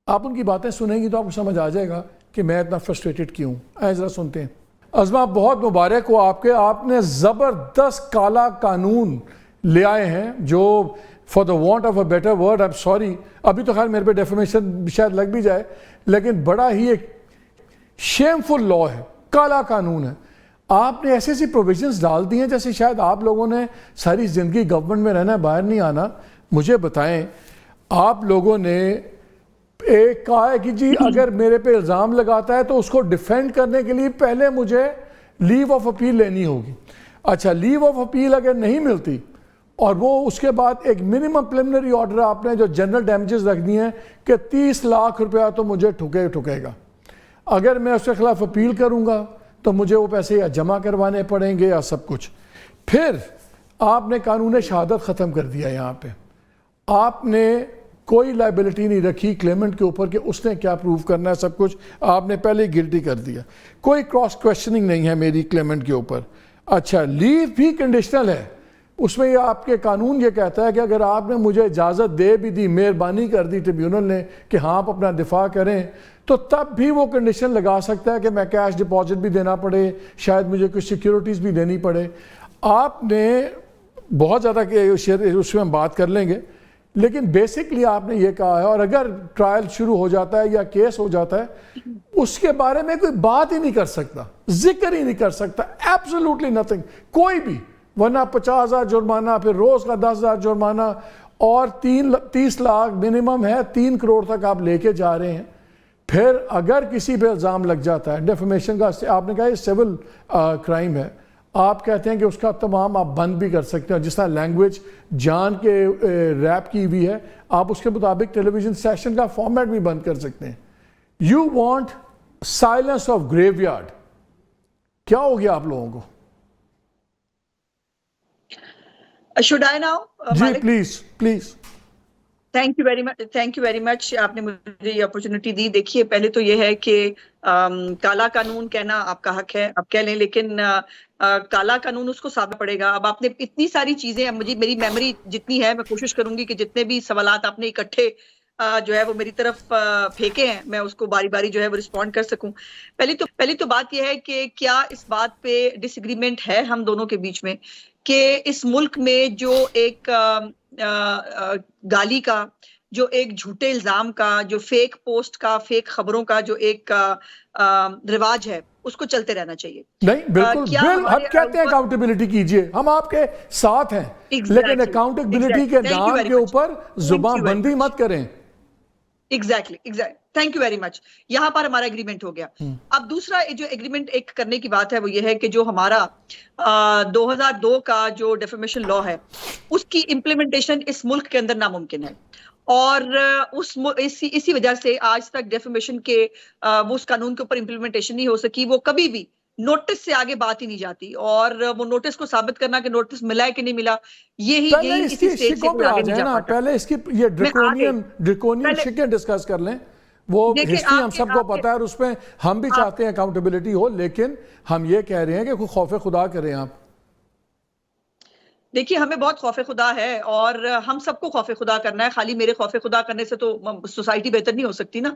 A: آپ ان کی باتیں سنیں گی تو آپ کو سمجھ آ جائے گا کہ میں اتنا فرسٹریٹڈ کیوں. ذرا سنتے ہیں. ازما بہت مبارک ہو آپ نے زبردست کالا قانون لے آئے ہیں جو for the want of a better word, I am sorry, ابھی تو خیر میرے پہ ڈیفیمیشن شاید لگ بھی جائے, لیکن بڑا ہی ایک شیم فل لا ہے, کالا قانون ہے. آپ نے ایسی پروویژنز ڈال دی ہیں جیسے شاید آپ لوگوں نے ساری زندگی گورنمنٹ میں رہنا ہے, باہر نہیں آنا. مجھے بتائیں, آپ لوگوں نے ایک کہا ہے کہ جی اگر میرے پہ الزام لگاتا ہے تو اس کو ڈیفینڈ کرنے کے لیے پہلے مجھے لیو آف اپیل لینی ہوگی. اچھا, لیو آف اپیل اگر نہیں ملتی اور وہ اس کے بعد ایک منیمم پریلیمنری آرڈر آپ نے جو جنرل ڈیمیجز رکھ دی ہیں کہ 30 لاکھ روپیہ تو مجھے ٹھکے گا. اگر میں اس کے خلاف اپیل کروں گا تو مجھے وہ پیسے یا جمع کروانے پڑیں گے یا سب کچھ. پھر آپ نے قانون شہادت ختم کر دیا. یہاں پہ آپ نے کوئی لائبلٹی نہیں رکھی کلیمنٹ کے اوپر کہ اس نے کیا پروف کرنا ہے, سب کچھ آپ نے پہلے ہی گلٹی کر دیا. کوئی کراس کویسچننگ نہیں ہے میری کلیمنٹ کے اوپر. اچھا, لیو بھی کنڈیشنل ہے. اس میں یہ آپ کے قانون یہ کہتا ہے کہ اگر آپ نے مجھے اجازت دے بھی دی, مہربانی کر دی ٹریبیونل نے کہ ہاں آپ اپنا دفاع کریں, تو تب بھی وہ کنڈیشن لگا سکتا ہے کہ میں کیش ڈپازٹ بھی دینا پڑے, شاید مجھے کچھ سیکیورٹیز بھی دینی پڑے. آپ نے بہت زیادہ اس میں ہم بات کر لیں گے, لیکن بیسکلی آپ نے یہ کہا ہے. اور اگر ٹرائل شروع ہو جاتا ہے یا کیس ہو جاتا ہے, اس کے بارے میں کوئی بات ہی نہیں کر سکتا, ذکر ہی نہیں کر سکتا, ایبسولوٹلی نتھنگ, کوئی بھی. ورنہ 50,000 جرمانہ, پھر روز کا 10,000 جرمانہ, اور 30 لاکھ منیمم ہے, 3 کروڑ تک آپ لے کے جا رہے ہیں. پھر اگر کسی پہ الزام لگ جاتا ہے ڈیفیمیشن کا, آپ نے کہا یہ سول کرائم ہے, آپ کہتے ہیں کہ اس کا تمام آپ بند بھی کر سکتے ہیں. جس طرح لینگویج جان کے ریپ کی ہوئی ہے, آپ اس کے مطابق ٹیلی ویژن سیشن کا فارمیٹ بھی بند کر سکتے ہیں. You want silence of graveyard. کیا ہو گیا آپ لوگوں کو؟
D: Should I now?
A: جی please.
D: Thank you very much. آپ نے مجھے یہ اپرچونٹی دی. دیکھیے, پہلے تو یہ ہے کہ کالا قانون کہنا آپ کا حق ہے, آپ کہہ لیں, لیکن کالا قانون اس کو ثابت پڑے گا. اب آپ نے اتنی ساری چیزیں, میری میموری جتنی ہے میں کوشش کروں گی کہ جتنے بھی سوالات آپ نے اکٹھے جو ہے وہ میری طرف پھینکے ہیں, میں اس کو باری باری جو ہے وہ رسپونڈ کر سکوں. پہلی تو بات یہ ہے کہ کیا اس بات پہ ڈس ایگریمنٹ ہے ہم دونوں کے بیچ میں کہ اس ملک میں جو ایک گالی کا, جو ایک جھوٹے الزام کا, جو فیک پوسٹ کا, فیک خبروں کا جو ایک رواج ہے, اس کو چلتے رہنا چاہیے؟
A: نہیں, بالکل. ہم کہتے ہیں اکاؤنٹیبلٹی کیجئے, ہم آپ کے ساتھ ہیں, لیکن اکاؤنٹیبلٹی کے نام کے اوپر زبان بندی مت کریں.
D: ایگزیکٹلی. تھینک یو ویری مچ. یہاں پر ہمارا ایگریمنٹ ہو گیا. اب دوسرا جو ایگریمنٹ ایک کرنے کی بات ہے وہ یہ ہے کہ جو ہمارا 2002 کا جو ڈیفیمیشن لا ہے, اس کی امپلیمنٹیشن اس ملک کے اندر ناممکن ہے. اور اسی وجہ سے آج تک ڈیفیمیشن کے وہ اس قانون کے اوپر امپلیمنٹیشن نہیں ہو سکی. وہ کبھی بھی نوٹس سے آگے بات ہی نہیں جاتی, اور وہ نوٹس کو ثابت کرنا کہ نوٹس ملا ہے کہ نہیں ملا, یہی اسی سٹیج سے کوئی آگے نہیں جا پاتا.
A: پہلے اس کی یہ ڈریکونین شکیں ڈسکس کر لیں. وہ ہسٹری ہم سب کو پتا ہے, اور اس میں ہم بھی چاہتے ہیں اکاؤنٹیبلٹی ہو, لیکن ہم یہ کہہ رہے ہیں کہ کوئی خوف خدا کریں آپ.
D: دیکھیے ہمیں بہت خوف خدا ہے اور ہم سب کو خوف خدا کرنا ہے. خالی میرے خوف خدا کرنے سے تو سوسائٹی بہتر نہیں ہو سکتی نا.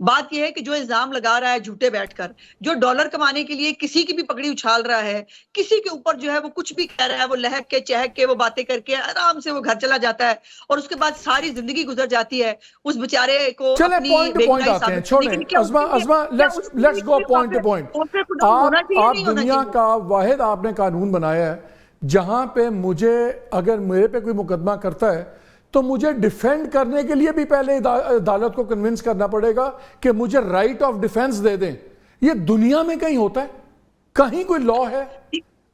D: بات یہ ہے کہ جو الزام لگا رہا ہے جھوٹے بیٹھ کر, جو ڈالر کمانے کے لیے کسی کی بھی پگڑی اچھال رہا ہے, کسی کے اوپر جو ہے وہ کچھ بھی کہہ رہا ہے, وہ لہک کے چہک کے وہ باتیں کر کے آرام سے وہ گھر چلا جاتا ہے اور اس کے بعد ساری زندگی گزر جاتی ہے اس بیچارے کو اپنی
A: پوائنٹ آتے ہیں. چھوڑیں ازما, let's go point to point. آپ دنیا کا واحد آپ نے قانون بنایا ہے جہاں پہ مجھے اگر میرے پہ کوئی مقدمہ کرتا ہے تو مجھے ڈیفینڈ کرنے کے لیے بھی پہلے عدالت کو کنونس کرنا پڑے گا کہ مجھے رائٹ آف ڈیفینس دے دیں. یہ دنیا میں کہیں ہوتا ہے؟ کہیں کوئی لا ہے؟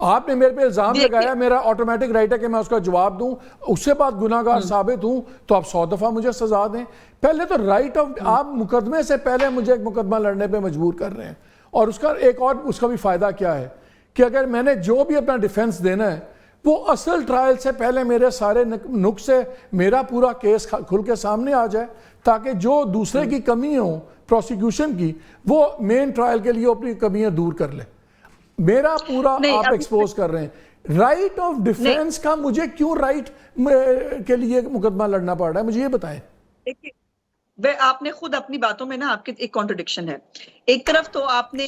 A: آپ نے میرے پہ الزام لگایا, میرا آٹومیٹک رائٹ ہے کہ میں اس کا جواب دوں, اس سے بعد گناہ گار ثابت ہوں تو آپ 100 دفعہ مجھے سزا دیں. پہلے تو رائٹ آف, آپ مقدمے سے پہلے مجھے ایک مقدمہ لڑنے پہ مجبور کر رہے ہیں. اور اس کا ایک اور اس کا بھی فائدہ کیا ہے کہ اگر میں نے جو بھی اپنا ڈیفینس دینا ہے وہ اصل ٹرائل سے پہلے میرے سارے نقص سے میرا پورا کیس کھل کے سامنے آ جائے, تاکہ جو دوسرے کی کمی ہوں پروسیکیوشن کی وہ مین ٹرائل کے لیے اپنی کمیاں دور کر لے. میرا پورا آپ ایکسپوز کر رہے ہیں. رائٹ آف ڈیفینس کا مجھے کیوں رائٹ کے لیے مقدمہ لڑنا پڑ رہا ہے, مجھے یہ بتائیں.
D: آپ نے خود اپنی باتوں میں نا آپ کی ایک کانٹرڈکشن ہے. ایک طرف تو آپ نے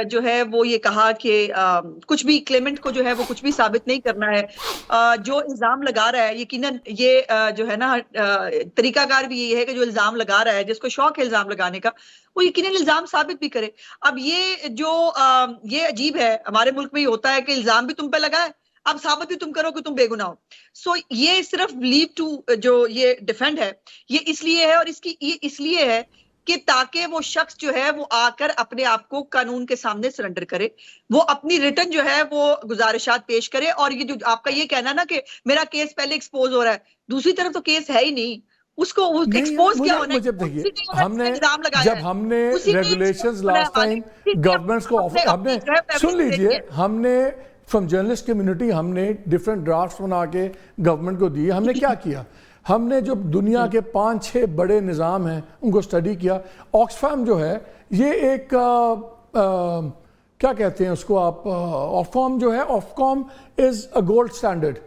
D: جو ہے وہ یہ کہا کہ کچھ بھی کلیمنٹ کو جو ہے وہ کچھ بھی ثابت نہیں کرنا ہے, جو الزام لگا رہا ہے یقیناً یہ جو ہے نا طریقہ کار بھی یہ ہے کہ جو الزام لگا رہا ہے جس کو شوق ہے الزام لگانے کا وہ یقیناً الزام ثابت بھی کرے. اب یہ جو یہ عجیب ہے, ہمارے ملک میں یہ ہوتا ہے کہ الزام بھی تم پہ لگا ہے, اب ثابت بھی تم کرو کہ تم بے گناہ ہو. سو یہ صرف لیو ٹو جو یہ ڈیفینڈ ہے یہ اس لیے ہے, اور اس کی یہ اس لیے ہے کہ تاکہ وہ شخص جو ہے وہ آ کر اپنے آپ کو قانون کے سامنے سرنڈر کرے, وہ اپنی ریٹن جو ہے وہ گزارشات پیش کرے. اور یہ جو آپ کا یہ کہنا نا کہ میرا کیس پہلے ایکسپوز ہو رہا ہے, دوسری طرف تو کیس ہے ہی نہیں, اس کو ایکسپوز کیا ہونا ہے.
A: جب ہم نے ریگولیشنز لاسٹ ٹائم گورنمنٹس کو ہم نے سن لیجئے, ہم نے فرام جرنلسٹ کمیونٹی ہم نے ڈیفرنٹ ڈرافٹس بنا کے گورنمنٹ کو دیے. ہم نے کیا کیا, ہم نے جو دنیا کے 5-6 بڑے نظام ہیں ان کو اسٹڈی کیا. آکسفام جو ہے یہ ایک کیا کہتے ہیں اس کو آپ, آفکام جو ہے, آفکام از اے گولڈ اسٹینڈرڈ.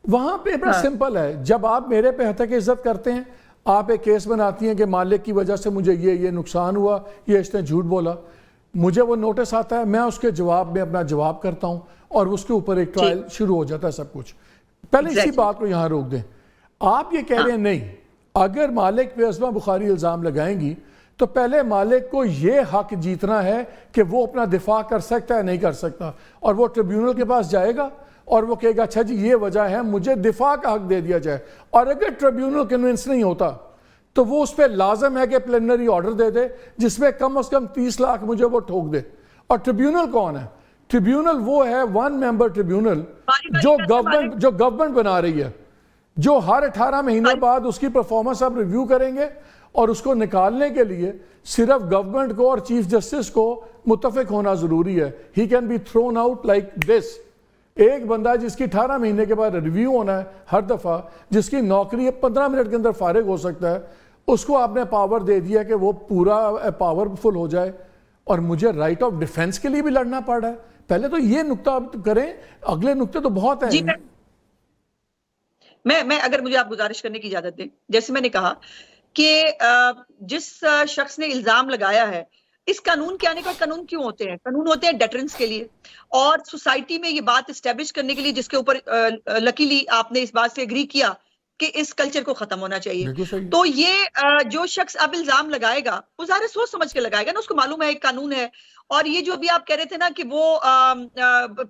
A: وہاں پہ بڑا سمپل ہے, جب آپ میرے پہ حق عزت کرتے ہیں, آپ ایک کیس بناتی ہیں کہ مالک کی وجہ سے مجھے یہ نقصان ہوا, یہ اس نے جھوٹ بولا, مجھے وہ نوٹس آتا ہے, میں اس کے جواب میں اپنا جواب کرتا ہوں اور اس کے اوپر ایک ٹرائل شروع ہو جاتا ہے سب کچھ. پہلے اسی بات کو یہاں روک دیں. آپ یہ کہہ رہے ہیں نہیں, اگر مالک پہ ازما بخاری الزام لگائیں گی تو پہلے مالک کو یہ حق جیتنا ہے کہ وہ اپنا دفاع کر سکتا ہے نہیں کر سکتا, اور وہ ٹریبیونل کے پاس جائے گا اور وہ کہے گا اچھا جی یہ وجہ ہے, مجھے دفاع کا حق دے دیا جائے. اور اگر ٹریبیونل کنونس نہیں ہوتا تو وہ اس پہ لازم ہے کہ پلینری آرڈر دے دے جس میں کم از کم 30 لاکھ مجھے وہ ٹھوک دے. اور ٹریبیونل کون ہے؟ ٹریبیونل وہ ہے 1 ممبر ٹریبیونل جو گورنمنٹ بنا رہی ہے, جو ہر 18 مہینے بعد اس کی پرفارمنس آپ ریویو کریں گے, اور اس کو نکالنے کے لیے صرف گورنمنٹ کو اور چیف جسٹس کو متفق ہونا ضروری ہے. He can be thrown out like this. ایک بندہ جس کی 18 مہینے کے بعد ریویو ہونا ہے ہر دفعہ, جس کی نوکری 15 منٹ کے اندر فارغ ہو سکتا ہے, اس کو آپ نے پاور دے دیا کہ وہ پورا پاورفل ہو جائے, اور مجھے رائٹ آف ڈیفینس کے لیے بھی لڑنا پڑ رہا ہے. پہلے تو یہ نقطہ کریں, اگلے نقطے تو بہت ہیں.
D: میں اگر مجھے آپ گزارش کرنے کی اجازت دیں, جیسے میں نے کہا کہ جس شخص نے الزام لگایا ہے, اس قانون کے آنے کا قانون کیوں ہوتے ہیں؟ قانون ہوتے ہیں ڈیٹرنس کے لیے اور سوسائٹی میں یہ بات اسٹیبلش کرنے کے لیے, جس کے اوپر لکیلی آپ نے اس بات سے اگری کیا کہ اس کلچر کو ختم ہونا چاہیے. تو یہ جو شخص اب الزام لگائے گا وہ ظاہر سوچ سمجھ کے لگائے گا نا, اس کو معلوم ہے ایک قانون ہے. اور یہ جو ابھی آپ کہہ رہے تھے نا کہ وہ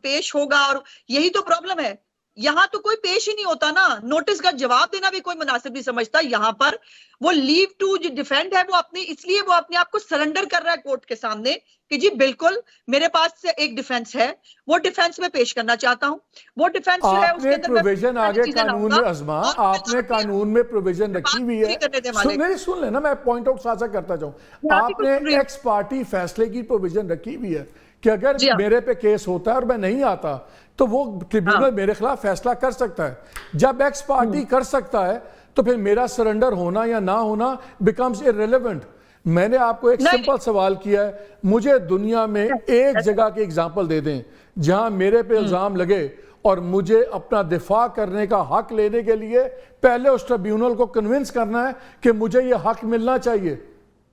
D: پیش ہوگا, اور یہی تو پرابلم ہے, یہاں تو کوئی پیش ہی نہیں ہوتا نا, نوٹس کا جواب دینا بھی کوئی مناسب نہیں سمجھتا. یہاں پر وہ لیو ٹو جو ڈیفینڈ ہے وہ اس لیے وہ اپنے آپ کو سرنڈر کر رہا ہے کورٹ کے سامنے کہ جی بالکل میرے پاس ایک ڈیفینس ہے, وہ ڈیفینس میں پیش کرنا چاہتا ہوں. وہ ڈیفینس جو ہے اس کے اندر
A: پروویژن آگے قانون میں ازما, آپ نے قانون میں پروویژن رکھی ہوئی ہے. سن لینا, میں پوائنٹ آؤٹ ساتھ کرتا جاؤں. آپ نے ایکس پارٹی فیصلے کی پروویژن رکھی ہوئی ہے کہ اگر میرے پہ کیس ہوتا ہے اور میں نہیں آتا تو وہ ٹریبیونل میرے خلاف فیصلہ کر سکتا ہے. جب ایکس پارٹی کر سکتا ہے تو پھر میرا سرنڈر ہونا یا نہ ہونا بیکمز irrelevant. میں نے آپ کو ایک سمپل سوال کیا ہے, مجھے دنیا میں ایک جگہ کی اگزامپل دے دیں جہاں میرے پہ الزام لگے اور مجھے اپنا دفاع کرنے کا حق لینے کے لیے پہلے اس ٹریبیونل کو کنونس کرنا ہے کہ مجھے یہ حق ملنا چاہیے.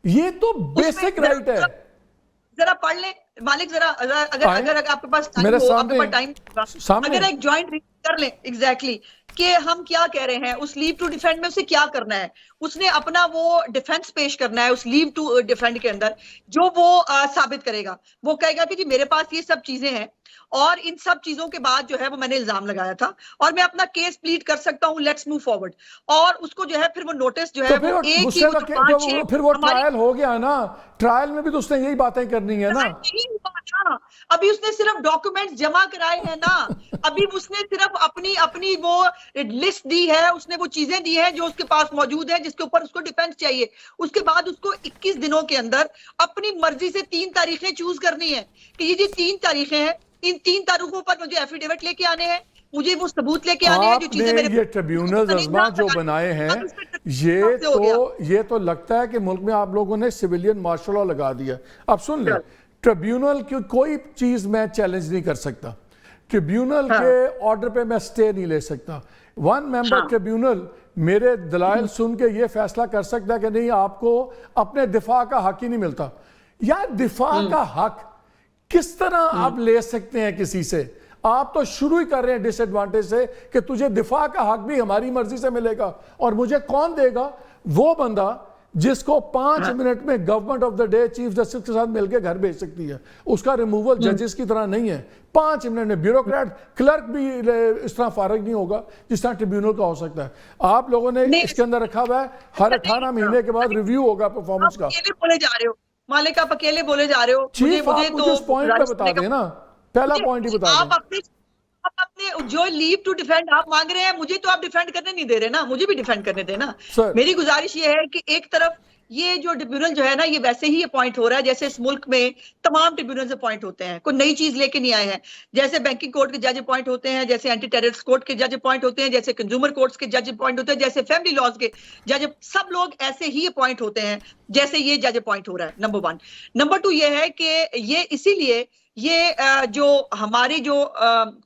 A: یہ تو بیسک رائٹ ہے.
D: ذرا پڑھ لیں مالک, ذرا اگر آپ کے پاس ٹائم ہو, آپ کے پاس ٹائم, اگر ایک جوائنٹ ریڈ کر لیں ایگزیکٹلی کہ ہم کیا کہہ رہے ہیں, اس لیو ٹو ڈیفینڈ میں اسے کیا کرنا ہے. اس نے اپنا وہ ڈیفینس پیش کرنا ہے اس لیو ٹو ڈیفینڈ کے اندر, جو وہ ثابت کرے گا. وہ کہے گا کہ جی میرے پاس یہ سب چیزیں ہیں اور ان سب چیزوں کے بعد جو ہے وہ میں نے الزام لگایا تھا اور میں اپنا کیس پلیڈ کر سکتا ہوں, لیٹس موو فارورڈ. اور اس کو جو ہے پھر وہ نوٹس جو ہے وہ ایک ہی,
A: پھر وہ ٹرائل ہو گیا نا, ٹرائل میں بھی تو اس نے یہی باتیں کرنی ہے نا.
D: ابھی اس نے صرف ڈاکومنٹس جمع کرائے ہیں نا, ابھی اس نے صرف اپنی وہ لسٹ دی ہے, اس نے وہ چیزیں دی ہیں جو اس کے پاس موجود ہیں جس کے اوپر اس کو ڈیفینس چاہیے. اس کے بعد اس کو 21 دنوں کے اندر اپنی مرضی سے 3 تاریخیں چوز کرنی ہے کہ یہ 3 تاریخیں ہیں, ان 3 تاریخوں پر مجھے ایفیڈیوٹ لے کے آنے ہیں, مجھے وہ ثبوت لے کے آنے ہیں جو چیزیں میرے.
A: یہ ٹریبیونلز عظما جو بنائے ہیں یہ تو لگتا ہے کہ ملک میں آپ لوگوں نے سویلین مارشل لا لگا دیا. اب سن لیں, ٹریبیونل کی کوئی چیز میں چیلنج نہیں کر سکتا, ٹریبیونل کے آرڈر پہ میں سٹے نہیں لے سکتا. 1 ممبر ٹریبیونل میرے دلائل سن کے یہ فیصلہ کر سکتا ہے کہ نہیں آپ کو اپنے دفاع کا حق ہی نہیں ملتا. یار دفاع کا حق کس طرح آپ لے سکتے ہیں کسی سے؟ آپ تو شروع ہی کر رہے ہیں ڈس ایڈوانٹیج سے کہ تجھے دفاع کا حق بھی ہماری مرضی سے ملے گا. اور مجھے کون دے گا؟ وہ بندہ جس کو 5 منٹ میں government of the day chief justice کے ساتھ مل کے گھر بھیج سکتی ہے. اس کا ریموول ججز کی طرح نہیں ہے, 5 منٹ میں. بیوروکریٹ کلرک بھی اس طرح فارغ نہیں ہوگا جس طرح ٹریبیونل کا ہو سکتا ہے. آپ لوگوں نے اس کے اندر رکھا ہوا ہے ہر 18 مہینے کے بعد ریویو ہوگا پرفارمنس کا.
D: بولے جا رہے ہو مالک, آپ اکیلے بولے جا رہے ہو.
A: چیف آپ مجھے اس پوائنٹ پہ بتا دیں نا, پہلا پوائنٹ ہی بتا دیں.
D: آپ اپنے جو لیو ٹو ڈیفینڈ آپ مانگ رہے ہیں, مجھے تو آپ ڈیفینڈ کرنے نہیں دے رہے نا, مجھے بھی ڈیفینڈ کرنے دے نا. میری گزارش یہ ہے کہ ایک طرف یہ جو ٹریبیونل جو ہے نا یہ ویسے ہی اپوائنٹ ہو رہا ہے جیسے اس ملک میں تمام ٹریبیونلز اپوائنٹ ہوتے ہیں, کوئی نئی چیز لے کے نہیں آئے ہیں. جیسے بینکنگ کورٹ کے جج اپوائنٹ ہوتے ہیں, جیسے اینٹی ٹیررسٹ کورٹ کے جج اپوائنٹ ہوتے ہیں, جیسے کنزیومر کورٹس کے جج اپوائنٹ ہوتے ہیں, جیسے فیملی لاز کے جج, سب لوگ ایسے ہی اپوائنٹ ہوتے ہیں جیسے یہ جج اپوائنٹ ہو رہا ہے. نمبر 1. نمبر 2 یہ ہے کہ یہ اسی لیے یہ جو ہماری جو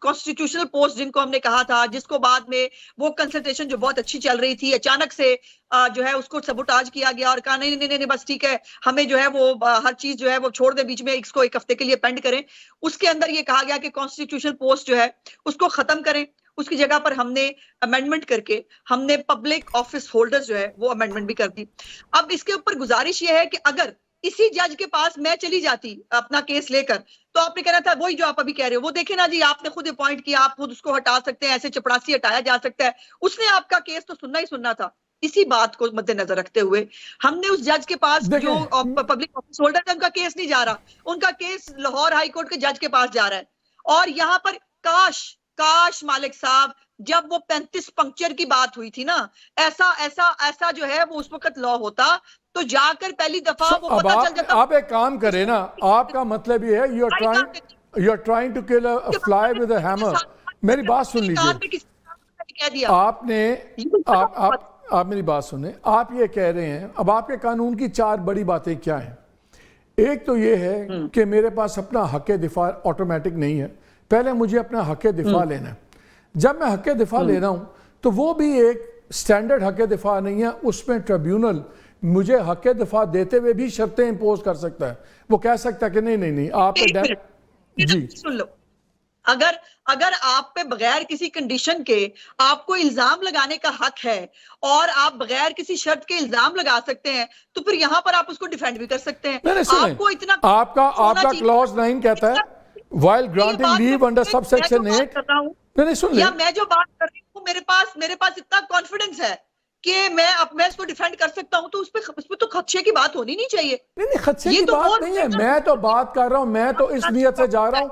D: کانسٹیٹیوشنل پوسٹ جن کو ہم نے کہا تھا, جس کو بعد میں وہ کنسلٹیشن جو بہت اچھی چل رہی تھی اچانک سے جو ہے اس کو سبوٹاج کیا گیا اور کہا نہیں بس ٹھیک ہے ہمیں جو ہے وہ ہر چیز جو ہے وہ چھوڑ دیں بیچ میں, اس کو 1 ہفتے کے لیے پینڈ کریں. اس کے اندر یہ کہا گیا کہ کانسٹیٹیوشنل پوسٹ جو ہے اس کو ختم کریں, اس کی جگہ پر ہم نے امینڈمنٹ کر کے ہم نے پبلک آفس ہولڈر جو ہے وہ امینڈمنٹ بھی کر دی. اب اس کے اوپر گزارش یہ ہے کہ اگر اسی جج کے پاس میں چلی جاتی اپنا کیس لے کر, تو آپ نے کہنا تھا وہی جو آپ ابھی کہہ رہے ہو, وہ دیکھیں نا جی آپ نے خود اپوائنٹ کیا, آپ خود اس کو ہٹا سکتے ہیں, ایسے چپڑاسی ہٹایا جا سکتا ہے. اس نے آپ کا کیس تو سننا ہی سننا تھا. اسی بات کو مد نظر رکھتے ہوئے ہم نے اس جج کے پاس جو پبلک آفس ہولڈر ہے ان کا کیس نہیں جا رہا, ان کا کیس لاہور ہائی کورٹ کے جج کے پاس جا رہا ہے. اور یہاں پر کاش مالک صاحب جب وہ 35 پنکچر کی بات ہوئی تھی نا, ایسا جو ہے وہ اس وقت لا ہوتا تو جا کر پہلی دفعہ وہ پتہ چل جاتا.
A: آپ ایک کام کریں نا, آپ کا مطلب یہ ہے you are trying to kill a fly with a hammer. میری بات سن لیجیے, آپ نے آپ میری بات سنیں, آپ یہ کہہ رہے ہیں اب آپ کے قانون کی 4 بڑی باتیں کیا ہیں. ایک تو یہ ہے کہ میرے پاس اپنا حق دفاع آٹومیٹک نہیں ہے, پہلے مجھے اپنا حق دفاع لینا ہے. جب میں حق دفاع لے رہا ہوں تو وہ بھی ایک سٹینڈرڈ حق دفاع نہیں ہے, اس میں ٹریبیونل مجھے حق دفاع دیتے ہوئے بھی شرطیں امپوز کر سکتا ہے. وہ کہہ سکتا ہے کہ نہیں آپ
D: جی سن لو, اگر آپ پہ بغیر کسی کنڈیشن کے آپ کو الزام لگانے کا حق ہے اور آپ بغیر کسی شرط کے الزام لگا سکتے ہیں تو پھر یہاں پر آپ اس کو ڈیفینڈ بھی کر سکتے ہیں. آپ کو اتنا
A: آپ کا کلوز 9 کہتا ہے while granting leave under subsection 8.
D: یا میں جو بات کر رہی ہوں میرے پاس اتنا کانفیڈنس ہے کہ میں اس کو ڈیفینڈ کر سکتا ہوں, تو اس پہ تو خدشے کی بات ہونی نہیں چاہیے.
A: نہیں خدشے کی بات نہیں ہے, میں تو بات کر رہا ہوں, میں تو اس نیت سے جا رہا ہوں.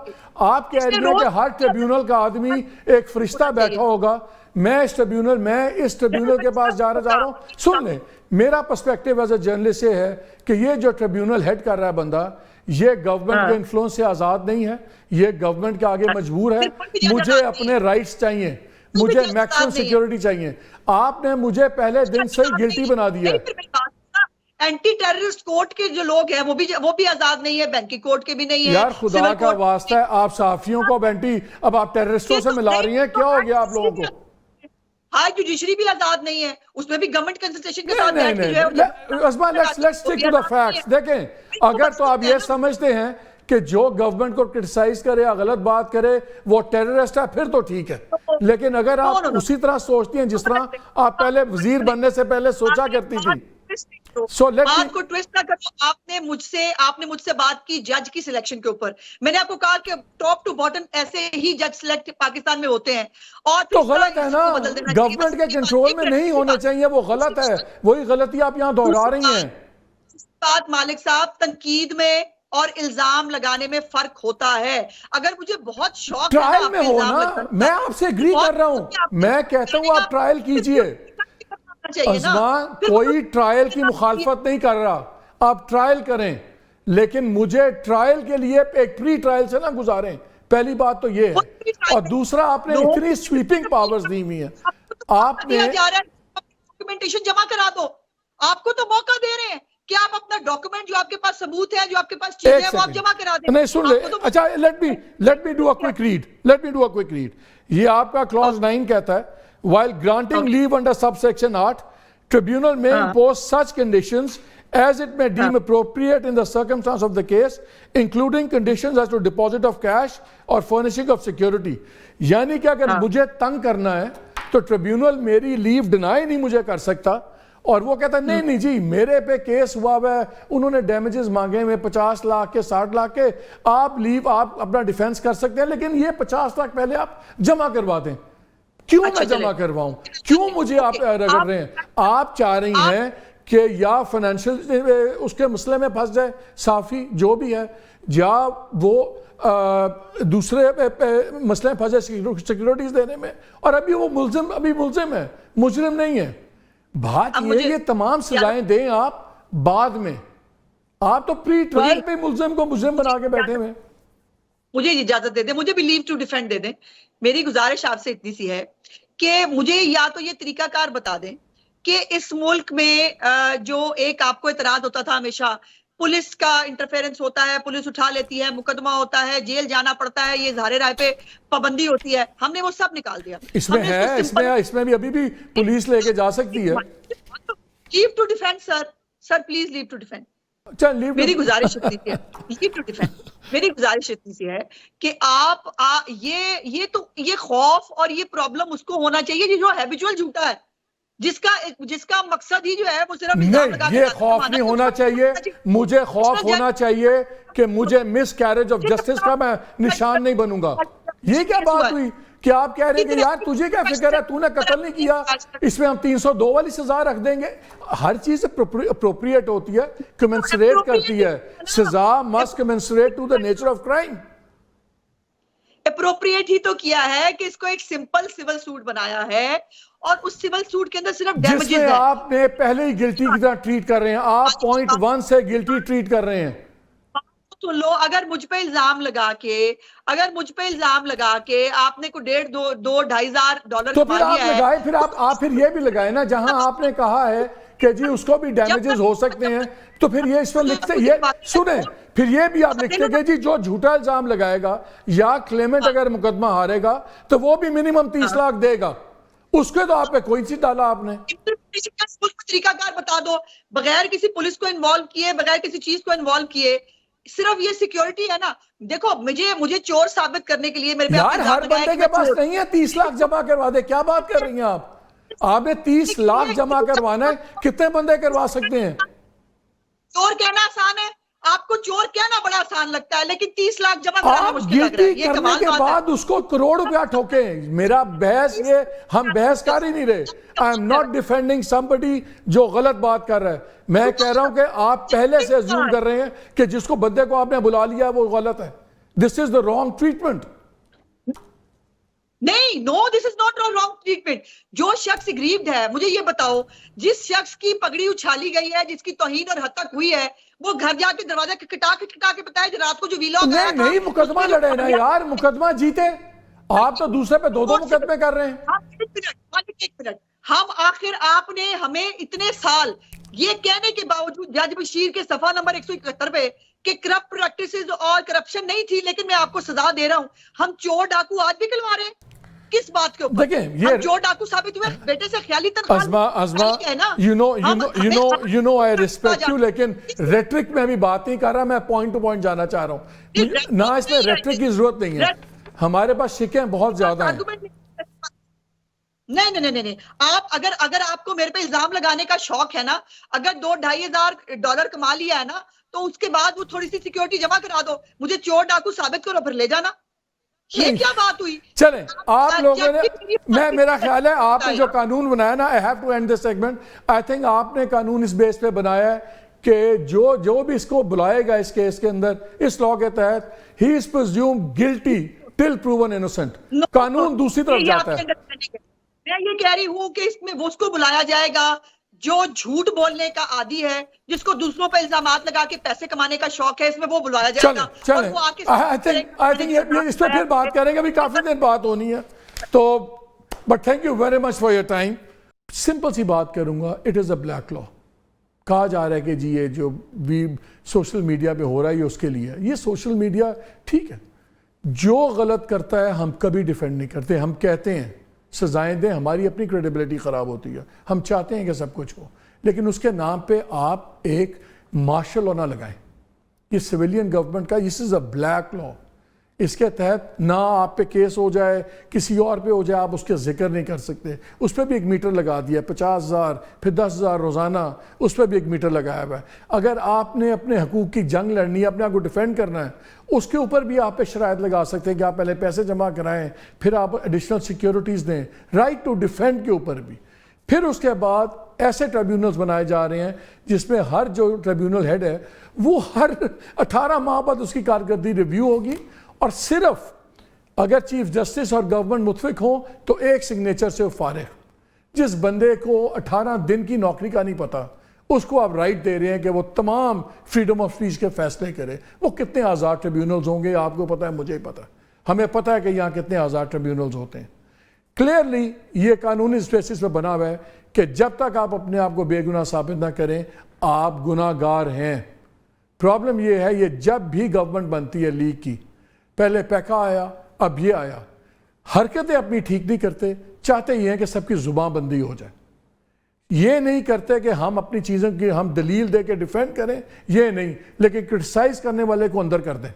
A: آپ کہہ رہی ہیں کہ ہر ٹریبیونل کا آدمی ایک فرشتہ بیٹھا ہوگا, میں اس ٹریبیونل کے پاس جا رہا ہوں. سن لیں, میرا پرسپیکٹیو ایز اے جرنلسٹ یہ ہے کہ یہ جو ٹریبیونل ہیڈ کر رہا ہے بندہ, یہ گورنمنٹ کے انفلوئنس سے آزاد نہیں ہے, یہ گورنمنٹ کے آگے مجبور ہے. مجھے اپنے رائٹس چاہیے, مجھے میکسیمم سیکیورٹی چاہیے. آپ نے مجھے پہلے دن سے ہی گلٹی بنا دیا ہے.
D: اینٹی ٹیررسٹ کورٹ کے جو لوگ ہیں وہ بھی آزاد نہیں ہے, بینکی کورٹ کے بھی نہیں ہے.
A: یار خدا کا واسطہ ہے, آپ صحافیوں کو اب آپ ٹیررسٹوں سے ملا رہی ہیں, کیا ہو گیا آپ لوگوں کو؟
D: ہائی جوڈیشری بھی آزاد نہیں ہے, اس میں بھی گورنمنٹ کنسلٹیشن کے ساتھ بیٹھ کے جو ہے
A: Uzma let's stick to the facts. دیکھیں اگر تو آپ یہ سمجھتے ہیں کہ جو گورنمنٹ کو کرٹیسائز کرے یا غلط بات کرے وہ ٹیررسٹ ہے, پھر تو ٹھیک ہے. لیکن اگر آپ اسی طرح سوچتی ہیں جس طرح آپ پہلے وزیر بننے سے پہلے سوچا کرتی تھی,
D: بات کو ٹویسٹ نہ کرو. آپ نے مجھ سے بات کی جج کی سلیکشن کے اوپر. میں نے آپ کو کہا کہ ٹاپ ٹو باٹم ایسے ہی جج سلیکٹ پاکستان میں ہوتے ہیں, اور
A: تو غلط ہے نا, گورنمنٹ کے کنٹرول میں نہیں ہونا چاہیے, وہ غلط ہے. وہی غلطی آپ یہاں دہرا رہی ہیں.
D: بات مالک صاحب, تنقید میں اور الزام لگانے میں فرق ہوتا ہے. اگر مجھے بہت شوق
A: ٹرائل میں ہو نا, میں آپ سے ایگری کر رہا ہوں, میں کہتا ہوں آپ ٹرائل کیجئے. عظما کوئی ٹرائل کی مخالفت نہیں کر رہا, آپ ٹرائل کریں, لیکن مجھے ٹرائل کے لیے ایک پری ٹرائل سے نہ گزاریں. پہلی بات تو یہ ہے, اور دوسرا آپ نے اتنی سویپنگ پاورز دی ہوئی ہیں. آپ نے
D: ڈاکومنٹیشن جمع کرا دو, آپ کو تو موقع دے رہے ہیں کہ آپ اپنا ڈاکومنٹ جو آپ کے پاس ثبوت ہے, جو آپ کے پاس چیزیں ہیں, وہ آپ جمع کرا دیں.
A: نہیں سن لیں, اچھا let me do a quick read. یہ آپ کا clause 9 کہتا ہے, while granting leave under subsection 8, tribunal may impose such conditions as it may deem appropriate in the circumstance of the case, including conditions as to deposit of cash or furnishing of security. یعنی کہ اگر مجھے تنگ کرنا ہے تو tribunal میری لیو deny نہیں مجھے کر سکتا, اور وہ کہتا ہے نہیں جی میرے پہ کیس ہوا ہے, انہوں نے ڈیمیجز مانگے ہوئے 50 لاکھ کے 60 لاکھ کے, آپ لیو آپ اپنا ڈیفینس کر سکتے ہیں, لیکن یہ 50 لاکھ پہلے آپ جمع کروا دیں. کیوں میں جمع کرواؤں, کیوں مجھے آپ رگڑ رہے ہیں؟ آپ چاہ رہی ہیں کہ یا فائنینشل اس کے مسئلے میں پھنس جائے صحافی جو بھی ہے, یا وہ دوسرے مسئلے میں پھنس جائے سیکیورٹیز دینے میں, اور ابھی وہ ملزم ہے, مجرم نہیں ہے. بات یہ تمام سزائیں دیں آپ بعد میں, آپ تو پری ٹرائل پہ ملزم کو مجرم بنا کے بیٹھے ہوئے.
D: مجھے اجازت دے دیں, مجھے بھی لیو ٹو ڈیفینڈ دے دیں. میری گزارش آپ سے اتنی سی ہے کہ مجھے یا تو یہ طریقہ کار بتا دیں کہ اس ملک میں جو ایک آپ کو اعتراض ہوتا تھا ہمیشہ, پولیس کا انٹرفیرنس ہوتا ہے, پولیس اٹھا لیتی ہے, مقدمہ ہوتا ہے, جیل جانا پڑتا ہے, یہ اظہار رائے پہ پابندی ہوتی ہے, ہم نے وہ سب نکال دیا.
A: اس میں ہے, اس میں بھی ابھی بھی پولیس لے کے جا سکتی ہے.
D: Leave to defend sir please leave to defend. میری گزارش اتنی سی ہے, لیو ٹو ڈیفینڈ, میری گزارش اتنی سی ہے کہ آپ یہ خوف اور یہ پرابلم اس کو ہونا چاہیے جو ہیبیچول جھوٹا ہے, جس کا مقصد ہی جو ہے وہ صرف
A: نہیں, یہ خوف نہیں ہونا چاہیے. مجھے خوف ہونا چاہیے کہ مجھے مس کیریج آف جسٹس کا میں نشان نہیں بنوں گا. یہ کیا بات ہوئی کہ آپ کہہ رہے ہیں کہ یار تجھے کیا فکر ہے, تو نے قتل نہیں کیا, اس میں ہم 302 والی سزا رکھ دیں گے. ہر چیز اپروپریٹ ہوتی ہے, کمنسریٹ کرتی ہے. سزا must commensurate to the nature of crime.
D: Appropriate ہی تو کیا ہے کہ اس کو ایک سمپل سول سوٹ بنایا ہے, اور اس سول سوٹ کے اندر صرف ڈیمیجز ہیں.
A: جس میں آپ نے پہلے ہی گلٹی کی طرح ٹریٹ کر رہے ہیں, آپ پوائنٹ 1 سے گلٹی ٹریٹ کر رہے ہیں.
D: تو لو, اگر مجھ پہ الزام لگا کے آپ نے کوئی $1,500
A: تو پھر آپ لگائے, پھر یہ بھی لگائے نا, جہاں آپ نے کہا ہے کہ جی اس کو بھی ڈیمیجز ہو سکتے ہیں, تو پھر یہ اس میں لکھتے, یہ سنیں, پھر یہ بھی آپ لکھتے کہ جی جو جھوٹا الزام لگائے گا یا کلیمنٹ اگر مقدمہ ہارے گا تو وہ بھی منیمم 30 لاکھ دے گا. اس کے تو آپ پہ کوئی چیز ڈالا آپ نے.
D: طریقہ کار بتا دو, بغیر کسی پولیس کو انوالو کیے, بغیر کسی چیز کو انوالو کیے, صرف یہ سیکیورٹی ہے نا. دیکھو مجھے چور ثابت کرنے کے لیے میرے پاس
A: یار ہر بندے کے پاس نہیں ہے 30 لاکھ جمع کروا دے. کیا بات کر رہی ہیں آپ؟ آپ نے 30 لاکھ جمع کروانا ہے, کتنے بندے کروا سکتے ہیں؟
D: چور کہنا آسان ہے, آپ کو چور کہنا بڑا آسان لگتا ہے, لیکن 30 لاکھ جمع کرانا مشکل لگ رہا ہے. یہ
A: کرنے کے بعد اس کو کروڑ روپیہ ٹھوکیں. میرا بحث یہ, ہم بحث کر ہی نہیں رہے. I am not defending somebody جو غلط بات کر رہا ہے. میں کہہ رہا ہوں کہ آپ پہلے سے assume کر رہے ہیں کہ جس کو بندے کو آپ نے بلا لیا وہ غلط ہے. This is the wrong treatment.
D: نہیں, no, this is not a wrong treatment. جو شخص اگریوڈ ہے, مجھے یہ بتاؤ, جس شخص کی پگڑی اچھالی گئی ہے, جس کی توہین اور ہتک ہوئی ہے, وہ گھر جا کے دروازہ کھٹا کے بتائے رات کو جو ویلاگ آیا تھا.
A: نہیں مقدمہ لڑے نا یار, مقدمہ جیتے. آپ تو دوسرے پہ 2 مقدمے کر رہے ہیں.
D: ایک منٹ, ہم آخر آپ نے ہمیں اتنے سال یہ کہنے کے باوجود جج بشیر کے صفحہ نمبر 171 پہ کہ کرپٹ پریکٹسز اور کرپشن نہیں تھی لیکن میں آپ کو سزا دے رہا ہوں. ہم چور ڈاکو آج بھی کھلوا رہے ہیں کس بات کے اوپر؟
A: دیکھیں یہ
D: ہم چور ڈاکو ثابت ہوئے بیٹے سے خیالی تنخواہ
A: ازما you know I respect you لیکن ریٹرک میں ابھی بات نہیں کر رہا, میں پوائنٹ ٹو پوائنٹ جانا چاہ رہا ہوں. نہ اس میں ریٹرک کی ضرورت نہیں ہے, ہمارے پاس شکیں بہت زیادہ ہیں.
D: نہیں اگر آپ کو میرے پہ الزام لگانے کا شوق ہے نا, اگر $2,500 کما لیا ہے نا تو اس کے بعد وہ تھوڑی سی سیکیورٹی جمع کرا دو, مجھے چور ڈاکو ثابت کرو پھر لے جانا. یہ کیا بات ہوئی؟
A: چلیں آپ لوگوں نے, میرا خیال ہے آپ نے جو قانون بنایا نا, I have to end this segment, I think آپ نے قانون اس بیس پہ بنایا ہے کہ جو بھی اس کو بلائے گا اس کیس کے اندر اس لاء کے تحت he is presumed guilty till proven innocent. قانون دوسری طرف جاتا ہے.
D: میں یہ کہہ رہی ہوں کہ اس میں وہ اس کو بلایا جائے گا جو جھوٹ بولنے کا عادی ہے, جس کو دوسروں پہ الزامات لگا کے پیسے کمانے کا شوق ہے, اس میں وہ بلایا جائے گا.
A: چلیں I think اس پہ پھر بات کریں گے, ابھی کافی دیر بات ہونی ہے تو, but thank you very much for your time. Simple سی بات کروں گا, اٹ از اے بلیک لا. کہا جا رہا ہے کہ جی یہ جو بھی سوشل میڈیا پہ ہو رہا ہے یہ اس کے لیے, یہ سوشل میڈیا ٹھیک ہے, جو غلط کرتا ہے ہم کبھی ڈیفینڈ نہیں کرتے, ہم کہتے ہیں سزائیں دیں, ہماری اپنی کریڈیبلٹی خراب ہوتی ہے, ہم چاہتے ہیں کہ سب کچھ ہو, لیکن اس کے نام پہ آپ ایک مارشل لا نہ لگائیں. یہ سویلین گورنمنٹ کا this is a black law. اس کے تحت نہ آپ پہ کیس ہو جائے, کسی اور پہ ہو جائے, آپ اس کے ذکر نہیں کر سکتے. اس پہ بھی ایک میٹر لگا دیا ہے, 50,000 پھر 10,000 روزانہ, اس پہ بھی ایک میٹر لگایا ہوا ہے. اگر آپ نے اپنے حقوق کی جنگ لڑنی ہے, اپنے آپ کو ڈیفینڈ کرنا ہے, اس کے اوپر بھی آپ پہ شرائط لگا سکتے ہیں کہ آپ پہلے پیسے جمع کرائیں, پھر آپ ایڈیشنل سیکیورٹیز دیں, رائٹ ٹو ڈیفینڈ کے اوپر بھی. پھر اس کے بعد ایسے ٹریبیونلز بنائے جا رہے ہیں جس میں ہر جو ٹریبیونل ہیڈ ہے وہ ہر 18 ماہ بعد اس کی کارکردگی ریویو ہوگی, اور صرف اگر چیف جسٹس اور گورنمنٹ متفق ہوں تو ایک سگنیچر سے وہ فارغ. جس بندے کو 18 دن کی نوکری کا نہیں پتا, اس کو آپ رائٹ دے رہے ہیں کہ وہ تمام فریڈم آف اسپیچ کے فیصلے کرے. وہ کتنے آزاد ٹریبیونلز ہوں گے آپ کو پتا ہے, مجھے پتا ہے, ہمیں پتا ہے کہ یہاں کتنے آزاد ٹریبیونلز ہوتے ہیں. کلیئرلی یہ قانونی بیسس پہ بنا ہوا ہے کہ جب تک آپ اپنے آپ کو بے گناہ ثابت نہ کریں آپ گناہ گار ہیں. پرابلم یہ ہے, یہ جب بھی گورنمنٹ بنتی ہے لیگ کی, پہلے پیکا آیا, اب یہ آیا, حرکتیں اپنی ٹھیک نہیں کرتے, چاہتے یہ ہیں کہ سب کی زبان بندی ہو جائے. یہ نہیں کرتے کہ ہم اپنی چیزوں کی ہم دلیل دے کے ڈیفینڈ کریں, یہ نہیں, لیکن کرٹیسائز کرنے والے کو اندر کر دیں.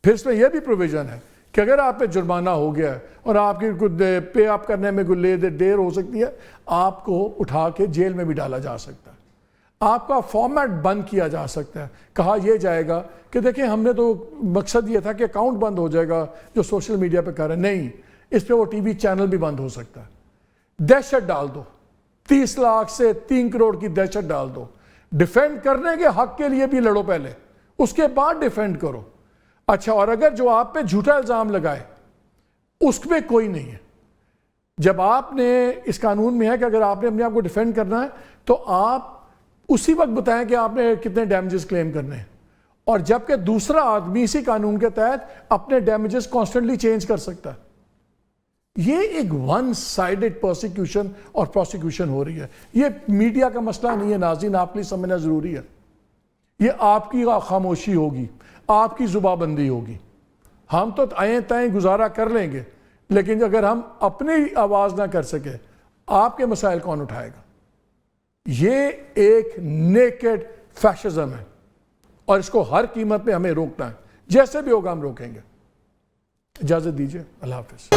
A: پھر اس میں یہ بھی پروویژن ہے کہ اگر آپ پہ جرمانہ ہو گیا ہے اور آپ کی پے اپ کرنے میں کوئی دیر ہو سکتی ہے, آپ کو اٹھا کے جیل میں بھی ڈالا جا سکتا ہے, آپ کا فارمیٹ بند کیا جا سکتا ہے. کہا یہ جائے گا کہ دیکھیں ہم نے تو مقصد یہ تھا کہ اکاؤنٹ بند ہو جائے گا جو سوشل میڈیا پہ کر رہے ہیں, نہیں, اس پہ وہ ٹی وی چینل بھی بند ہو سکتا ہے. دہشت ڈال دو, 30 لاکھ سے 3 کروڑ کی دہشت ڈال دو. ڈیفینڈ کرنے کے حق کے لیے بھی لڑو پہلے, اس کے بعد ڈیفینڈ کرو. اچھا, اور اگر جو آپ پہ جھوٹا الزام لگائے اس میں کوئی نہیں ہے, جب آپ نے اس قانون میں ہے کہ اگر آپ نے اپنے آپ کو ڈیفینڈ کرنا ہے تو آپ اسی وقت بتائیں کہ آپ نے کتنے ڈیمیجز کلیم کرنے ہیں, اور جبکہ دوسرا آدمی اسی قانون کے تحت اپنے ڈیمیجز کانسٹنٹلی چینج کر سکتا ہے. یہ ایک ون سائیڈڈ پرسیکیوشن اور پروسیکیوشن ہو رہی ہے. یہ میڈیا کا مسئلہ نہیں ہے ناظرین, آپ کے لیے سمجھنا ضروری ہے. یہ آپ کی خاموشی ہوگی, آپ کی زبان بندی ہوگی. ہم تو آئیں تائیں گزارا کر لیں گے, لیکن اگر ہم اپنی آواز نہ کر سکے آپ کے مسائل کون اٹھائے گا؟ یہ ایک نیکڈ فیشزم ہے اور اس کو ہر قیمت پہ ہمیں روکنا ہے, جیسے بھی ہوگا ہم روکیں گے. اجازت دیجیے, اللہ حافظ.